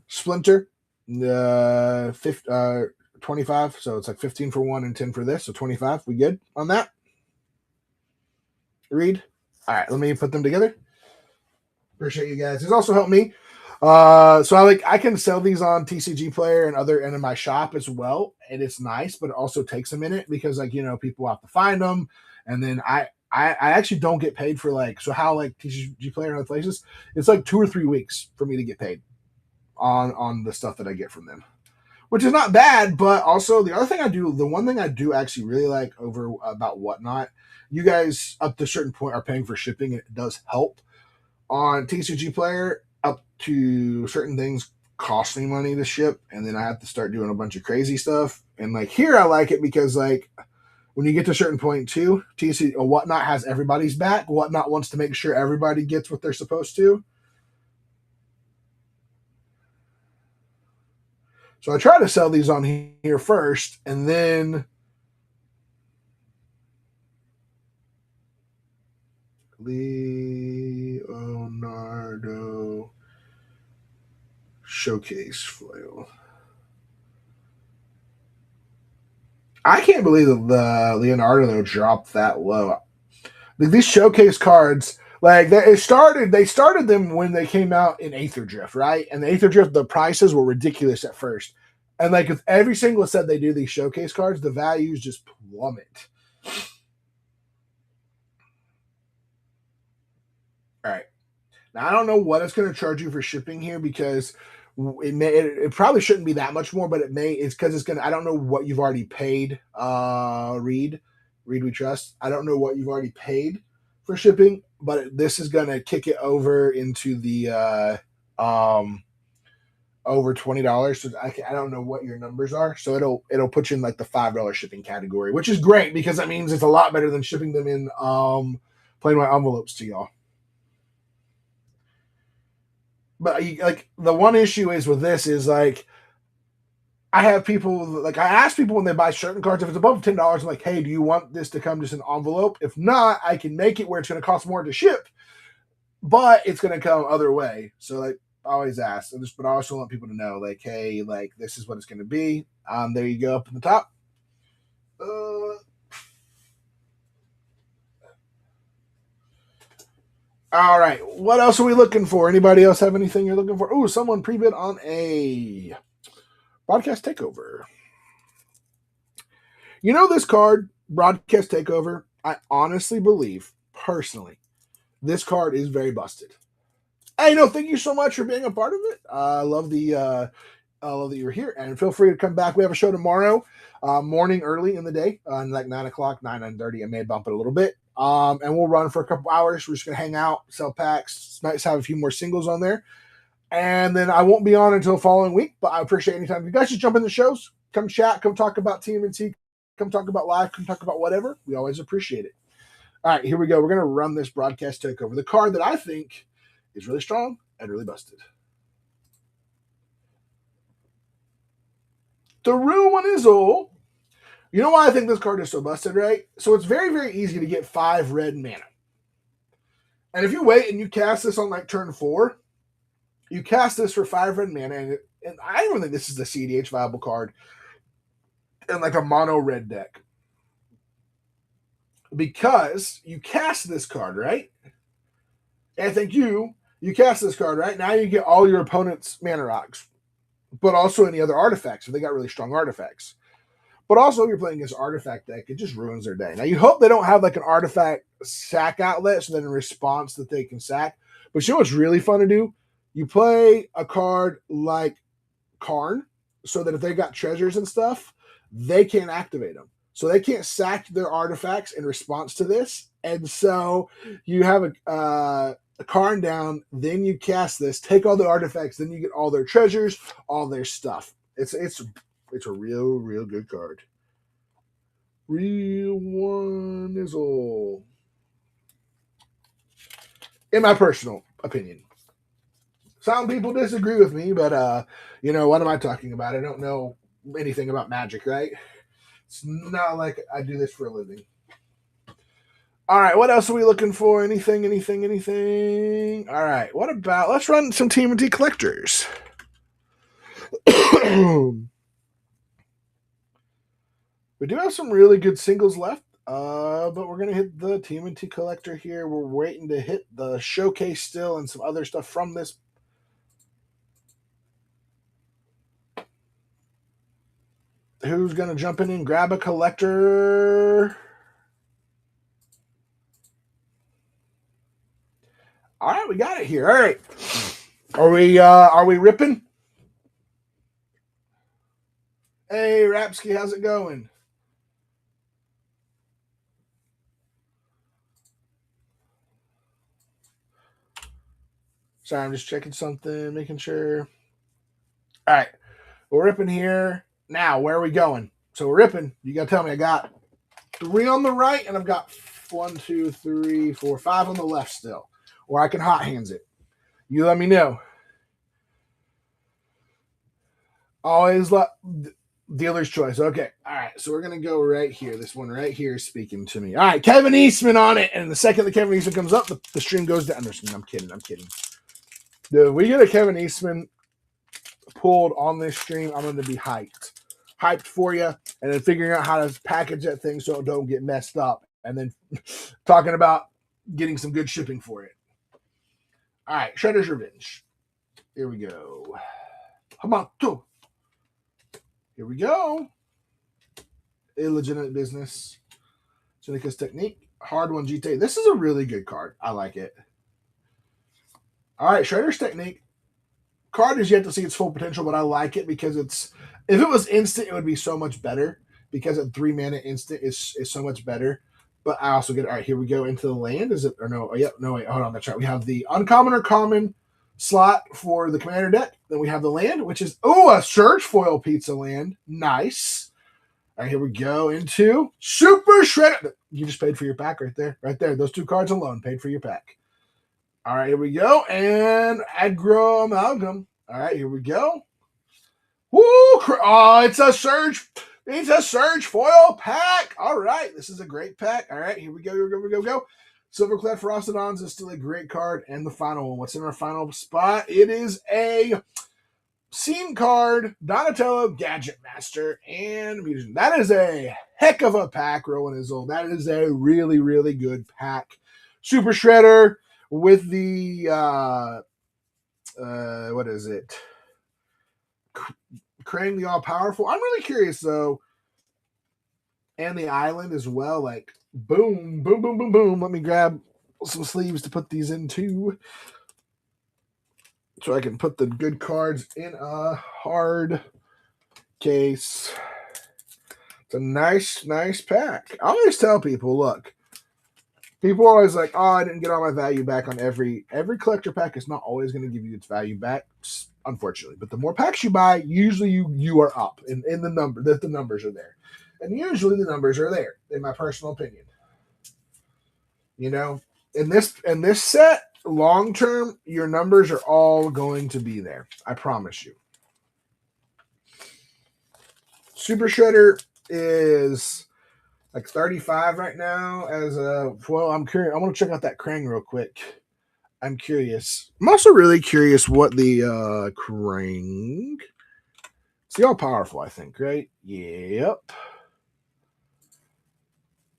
Splinter, 25. So it's like 15 for one and 10 for this. So 25. We good on that? Read. All right, let me put them together. Appreciate you guys. It's also helped me. So I can sell these on TCG Player and in my shop as well, and it's nice, but it also takes a minute because people have to find them, and then I actually don't get paid for how TCG Player and other places, it's like 2 or 3 weeks for me to get paid on the stuff that I get from them, which is not bad. But also the one thing I do actually really like over about Whatnot, you guys up to a certain point are paying for shipping, and it does help. On TCG Player, up to certain things cost me money to ship, and then I have to start doing a bunch of crazy stuff. And here I like it because when you get to a certain point too, TCG Whatnot has everybody's back. Whatnot wants to make sure everybody gets what they're supposed to. So I try to sell these on here first, and then Leonardo showcase foil. I can't believe that the Leonardo dropped that low. These showcase cards, they started them when they came out in Aether Drift, right? And the Aether Drift, the prices were ridiculous at first. And with every single set they do these showcase cards, the values just plummet. All right. Now I don't know what it's going to charge you for shipping here because it probably shouldn't be that much more, but it's because it's gonna. I don't know what you've already paid. Reed we trust. I don't know what you've already paid for shipping, but this is gonna kick it over into the over $20. So I don't know what your numbers are. So it'll put you in like the $5 shipping category, which is great because that means it's a lot better than shipping them in plain white envelopes to y'all. But like the one issue is with this is like I have people like I ask people when they buy certain cards if it's above $10, I'm like, hey, do you want this to come just in an envelope? If not, I can make it where it's going to cost more to ship, but it's going to come other way. So like I always ask, but I also want people to know like, hey, like this is what it's going to be. There you go up in the top. All right, what else are we looking for? Anybody else have anything you're looking for? Oh, someone pre-bid on a Broadcast Takeover. You know this card, Broadcast Takeover, I honestly believe, personally, this card is very busted. Hey, no, thank you so much for being a part of it. I love that you're here, and feel free to come back. We have a show tomorrow, morning early in the day, like 9 o'clock, 9:30. I may bump it a little bit, and we'll run for a couple hours. We're just gonna hang out, sell packs. It's nice to have a few more singles on there, and then I won't be on until the following week. But I appreciate any time you guys just jump in the shows, come chat, come talk about TMNT, come talk about live, come talk about whatever. We always appreciate it. All right, here we go. We're gonna run this Broadcast Takeover. The card that I think is really strong and really busted. The Rue one is all. You know why I think this card is so busted, right? So it's very, very easy to get 5 red mana. And if you wait and you cast this on like turn 4, you cast this for 5 red mana, and I don't think this is the CDH viable card in like a mono red deck. Because you cast this card, right? And thank you cast this card, right? Now you get all your opponent's mana rocks, but also any other artifacts if they got really strong artifacts. But also, if you're playing against artifact deck, it just ruins their day. Now, you hope they don't have like an artifact sack outlet, so then in response that they can sack. But you know what's really fun to do? You play a card like Karn, so that if they got treasures and stuff, they can't activate them. So they can't sack their artifacts in response to this. And so you have a Karn down, then you cast this, take all the artifacts, then you get all their treasures, all their stuff. It's a real good card. Real one is all. In my personal opinion. Some people disagree with me, but what am I talking about? I don't know anything about Magic, right? It's not like I do this for a living. All right, what else are we looking for? Anything? All right, what about, let's run some TMNT collectors. We do have some really good singles left, but we're going to hit the TMNT collector here. We're waiting to hit the showcase still and some other stuff from this. Who's going to jump in and grab a collector? All right, we got it here. All right. Are we ripping? Hey, Rapsky, how's it going? Sorry, I'm just checking something, making sure. All right, we're ripping here. Now, where are we going? So we're ripping. You got to tell me. I got 3 on the right, and I've got 1, 2, 3, 4, 5 on the left still. Or I can hot hands it. You let me know. Always dealer's choice. Okay. All right. So we're going to go right here. This one right here is speaking to me. All right. Kevin Eastman on it. And the second that Kevin Eastman comes up, the stream goes down. I'm kidding. Dude, we get a Kevin Eastman pulled on this stream, I'm going to be hyped for you, and then figuring out how to package that thing so it don't get messed up, and then talking about getting some good shipping for it. All right, Shredder's Revenge. Here we go. Hamato. Here we go. Illegitimate Business. Seneca's Technique. Hard One GT. This is a really good card. I like it. All right, Shredder's Technique. Card is yet to see its full potential, but I like it because if it was instant, it would be so much better because a 3 mana instant is so much better. But I also get, all right, here we go into the land. Is it, or no? Oh, yeah, no, wait, hold on, that's right. We have the uncommon or common slot for the commander deck. Then we have the land, which is, a Surge Foil Pizza land. Nice. All right, here we go into Super Shredder. You just paid for your pack right there. Right there. Those 2 cards alone paid for your pack. All right, here we go. And Aggro Amalgam. All right, here we go. Woo! Oh, it's a Surge. It's a Surge Foil pack. All right, this is a great pack. All right, here we go. Here we go. Silverclad Frostodons is still a great card. And the final one. What's in our final spot? It is a Scene card, Donatello, Gadget Master, and Mutation. That is a heck of a pack, Rowan Izzle. That is a really, really good pack. Super Shredder with the, what is it? Krang the All-Powerful. I'm really curious, though. And the island as well. Like, boom, boom, boom, boom, boom. Let me grab some sleeves to put these into, so I can put the good cards in a hard case. It's a nice, nice pack. I always tell people, look, people are always like, I didn't get all my value back on every collector pack. Is not always going to give you its value back, unfortunately. But the more packs you buy, usually you are up in the number, that the numbers are there. And usually the numbers are there, in my personal opinion. You know, in this set, long term, your numbers are all going to be there. I promise you. Super Shredder is like 35 right now as a foil. I'm curious. I want to check out that Krang real quick. I'm curious. I'm also really curious what the Krang. It's the All-Powerful, I think, right? Yep.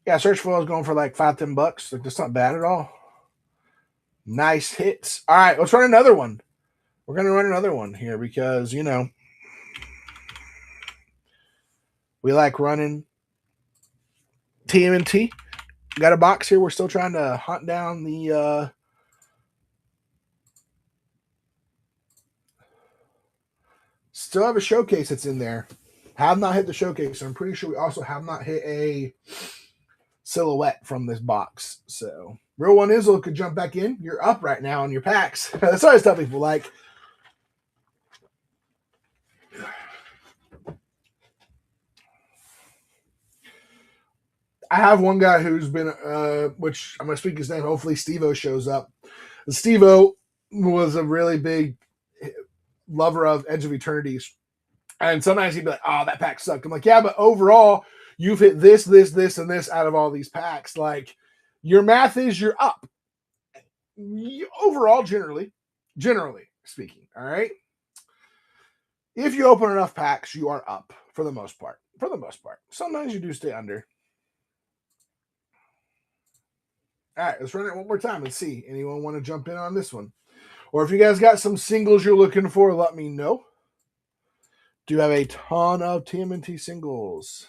Yeah, search foil is going for like $5-10. Like, that's not bad at all. Nice hits. All right, let's run another one. We're going to run another one here because, you know, we like running TMNT. Got a box here. We're still trying to hunt down the still have a showcase that's in there. Have not hit the showcase. I'm pretty sure we also have not hit a silhouette from this box. So Real One Izzle could jump back in. You're up right now on your packs. That's always tell people, like, I have one guy who's been, which I'm going to speak his name. Hopefully Steve-O shows up. Steve-O was a really big lover of Edge of Eternities. And sometimes he'd be like, oh, that pack sucked. I'm like, yeah, but overall, you've hit this, this, this, and this out of all these packs. Like, your math is you're up. Overall, generally speaking, all right? If you open enough packs, you are up for the most part. For the most part. Sometimes you do stay under. All right, let's run it one more time and see. Anyone want to jump in on this one? Or if you guys got some singles you're looking for, let me know. Do have a ton of TMNT singles.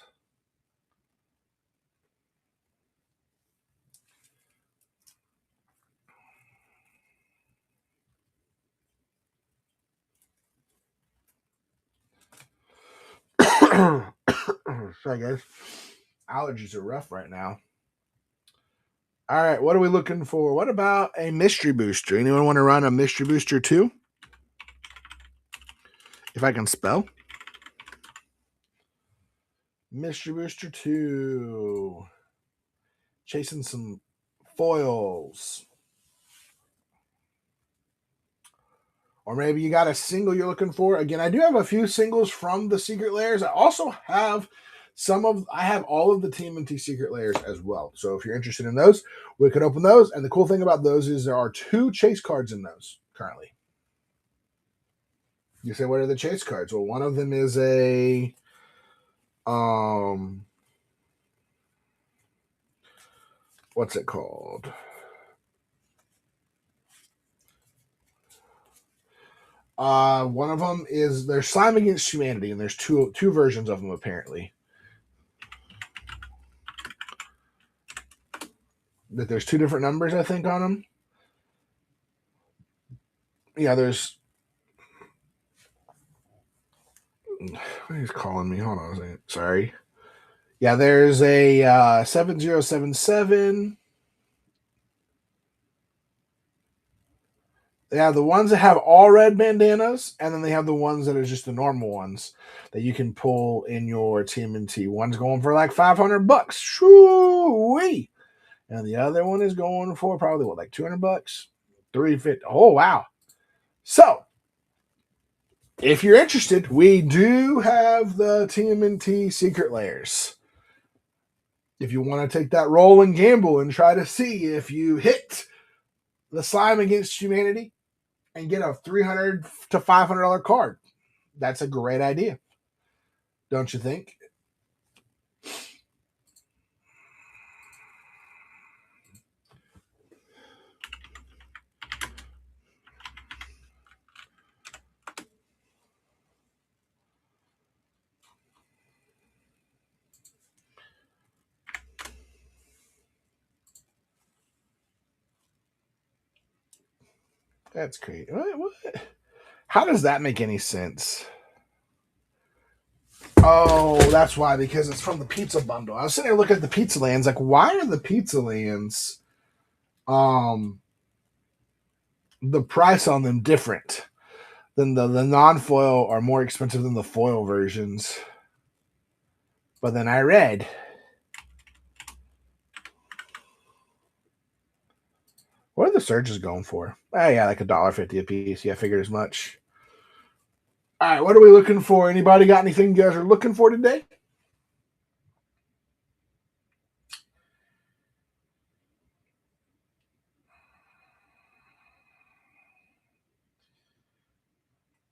Sorry, guys. Allergies are rough right now. All right, what are we looking for? What about a mystery booster? Anyone want to run a mystery booster too? If I can spell. Mystery booster 2. Chasing some foils. Or maybe you got a single you're looking for. Again, I do have a few singles from the Secret Lairs. I also have I have all of the TMNT Secret Lairs as well. So if you're interested in those, we could open those. And the cool thing about those is there are 2 chase cards in those currently. You say, what are the chase cards? Well, one of them is a what's it called? One of them is there's Slime Against Humanity, and there's two versions of them apparently. That there's 2 different numbers, I think, on them. Yeah, there's. He's calling me. Hold on a second. Sorry. Yeah, there's a 7077. They have the ones that have all red bandanas, and then they have the ones that are just the normal ones that you can pull in your TMNT. One's going for like $500. Shoo-wee! And the other one is going for probably what, like $200, $350. Oh wow! So if you're interested, we do have the TMNT Secret Lairs. If you want to take that roll and gamble and try to see if you hit the Slime Against Humanity and get a $300 to $500 card, that's a great idea, don't you think? That's crazy. What? How does that make any sense? Oh, that's why, because it's from the pizza bundle. I was sitting there looking at the pizza lands, like, why are the pizza lands the price on them different than the non-foil are more expensive than the foil versions? But then I read what are the surges going for? Oh yeah, like $1.50 a piece. Yeah, I figured as much. All right, what are we looking for? Anybody got anything you guys are looking for today?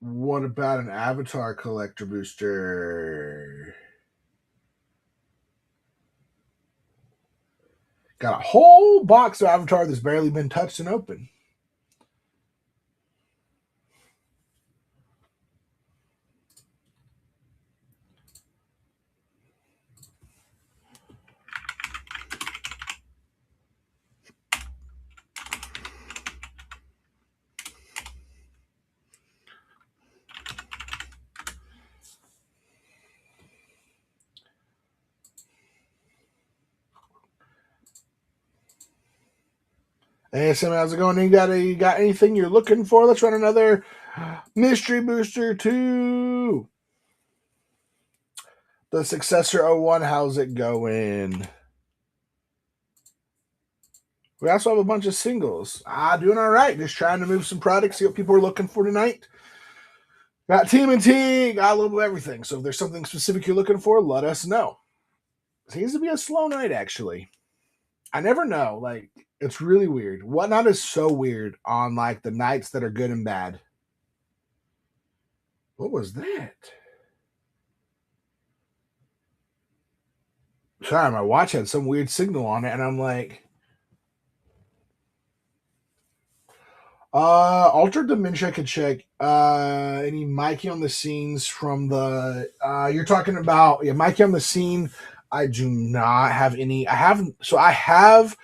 What about an avatar collector booster? Got a whole box of avatar that's barely been touched and open. Hey, Sam, how's it going? You got anything you're looking for? Let's run another mystery booster to the successor 01. How's it going? We also have a bunch of singles. Doing all right. Just trying to move some products, see what people are looking for tonight. Got TMNT, got a little bit of everything. So if there's something specific you're looking for, let us know. Seems to be a slow night, actually. I never know. Like, it's really weird. Whatnot is so weird on like the nights that are good and bad. What was that? Sorry, my watch had some weird signal on it, and I'm like, Altered Dementia could check. Any Mikey on the scenes from the you're talking about, yeah, Mikey on the scene. I do not have any. I haven't, so I have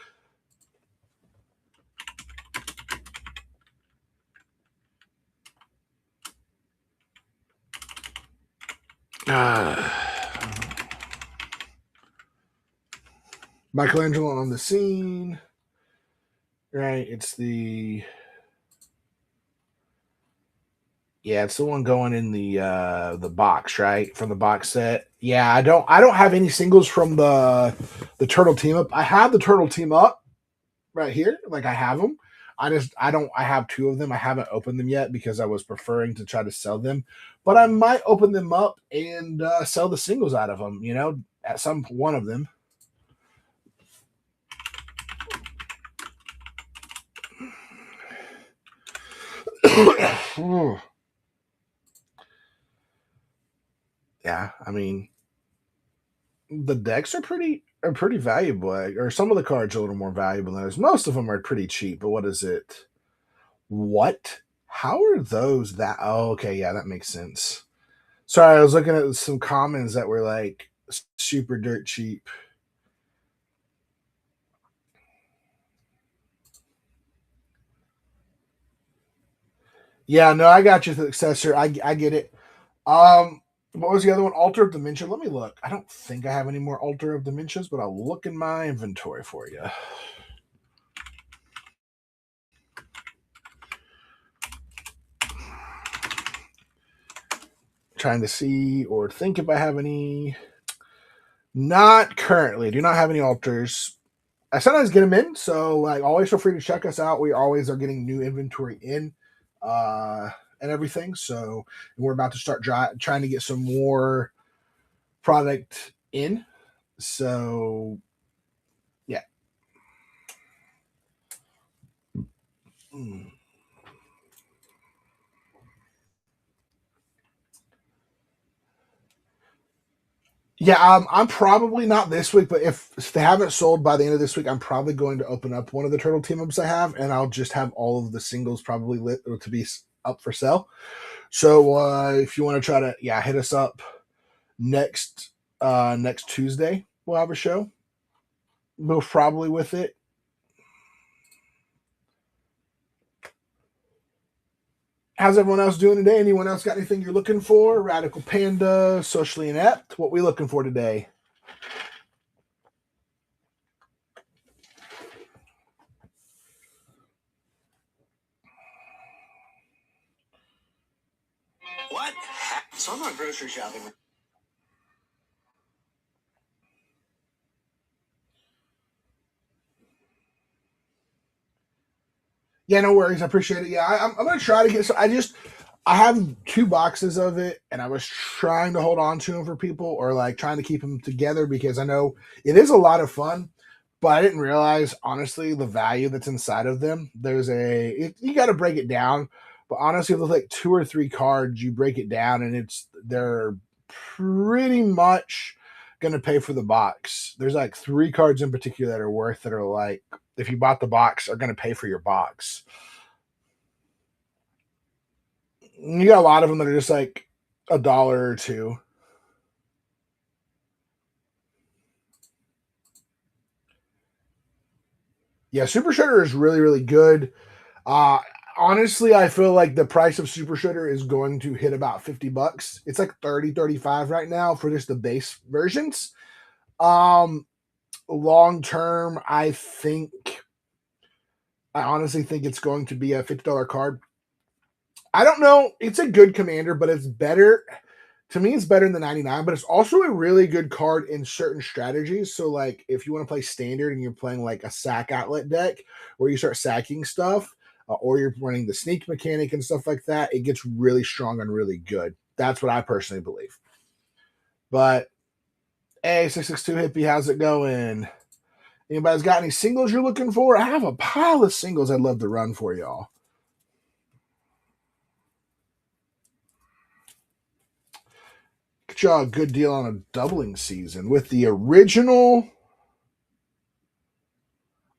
Michelangelo on the scene. Right, it's the it's the one going in the box, right? From the box set. Yeah, I don't have any singles from the turtle team up. I have the turtle team up right here. Like I have them. I have two of them. I haven't opened them yet because I was preferring to try to sell them. But I might open them up and sell the singles out of them, at some one of them. Yeah, I mean, the decks are pretty valuable, or some of the cards are a little more valuable than others. Most of them are pretty cheap, but what is it? What? How are those that? Oh, okay, yeah, that makes sense. Sorry, I was looking at some comments that were like super dirt cheap. Yeah, no, I got you, successor. I get it. What was the other one? Altar of Dementia. Let me look. I don't think I have any more Altar of Dementias, but I'll look in my inventory for you. trying to see or think if I have any. Not currently. Do not have any alters. I sometimes get them in, so like always feel free to check us out. We always are getting new inventory in and everything. So we're about to start trying to get some more product in. So yeah. Yeah, I'm probably not this week, but if they haven't sold by the end of this week, I'm probably going to open up one of the turtle team ups I have, and I'll just have all of the singles probably lit or to be up for sale. So if you want to try to hit us up next next Tuesday, we'll have a show. We'll probably with it. How's everyone else doing today? Anyone else got anything you're looking for? Radical Panda, Socially Inept. What we looking for today? What? So I'm not grocery shopping. Yeah, no worries. I appreciate it. Yeah, I'm gonna try to get. So I have 2 boxes of it, and I was trying to hold on to them for people, or like trying to keep them together because I know it is a lot of fun. But I didn't realize, honestly, the value that's inside of them. You got to break it down. But honestly, with like 2 or 3 cards, you break it down, and they're pretty much gonna pay for the box. There's like 3 cards in particular that are worth that are like if you bought the box are gonna pay for your box. You got a lot of them that are just like $1 or 2. Yeah, Super Shredder is really, really good. Uh honestly, I feel like the price of Super Shredder is going to hit about $50. It's like 30, 35 right now for just the base versions. Um long term, I honestly think it's going to be a $50 card. I don't know. It's a good commander, but it's better. To me, it's better than the 99, but it's also a really good card in certain strategies. So, like, if you want to play standard and you're playing like a sack outlet deck where you start sacking stuff, or you're running the sneak mechanic and stuff like that, it gets really strong and really good. That's what I personally believe. But, hey, 662 Hippie, how's it going? Anybody's got any singles you're looking for? I have a pile of singles I'd love to run for y'all. Get y'all a good deal on a doubling season with the original.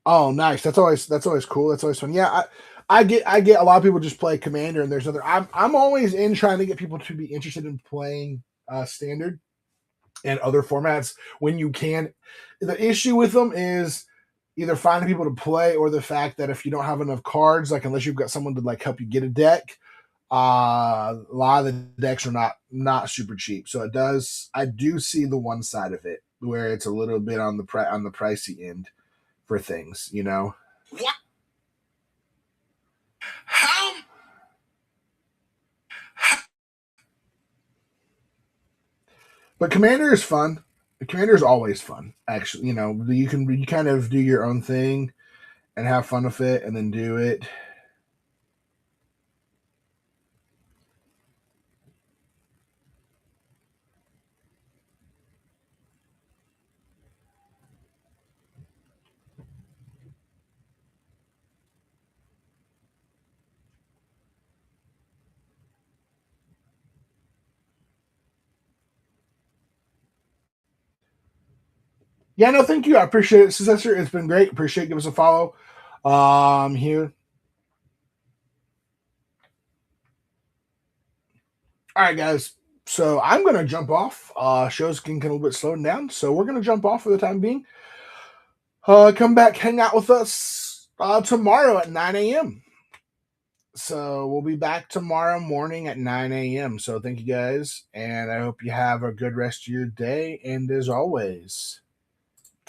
Oh, nice. That's always cool. That's always fun. Yeah, I get a lot of people just play Commander, and there's other. I'm always in trying to get people to be interested in playing Standard and other formats when you can. The issue with them is either finding people to play or the fact that if you don't have enough cards, like unless you've got someone to like help you get a deck, a lot of the decks are not super cheap. So I do see the one side of it where it's a little bit on the pricey end for things, you know. What? How? But Commander is fun. Commander is always fun, actually. You know, you kind of do your own thing and have fun with it, and then do it. Yeah, no, thank you. I appreciate it, Successor. It's been great. Appreciate it. Give us a follow. Here. All right, guys. So I'm gonna jump off. Show's getting a little bit slowed down, so we're gonna jump off for the time being. Come back, hang out with us tomorrow at 9 a.m. So we'll be back tomorrow morning at 9 a.m. So thank you guys, and I hope you have a good rest of your day. And as always,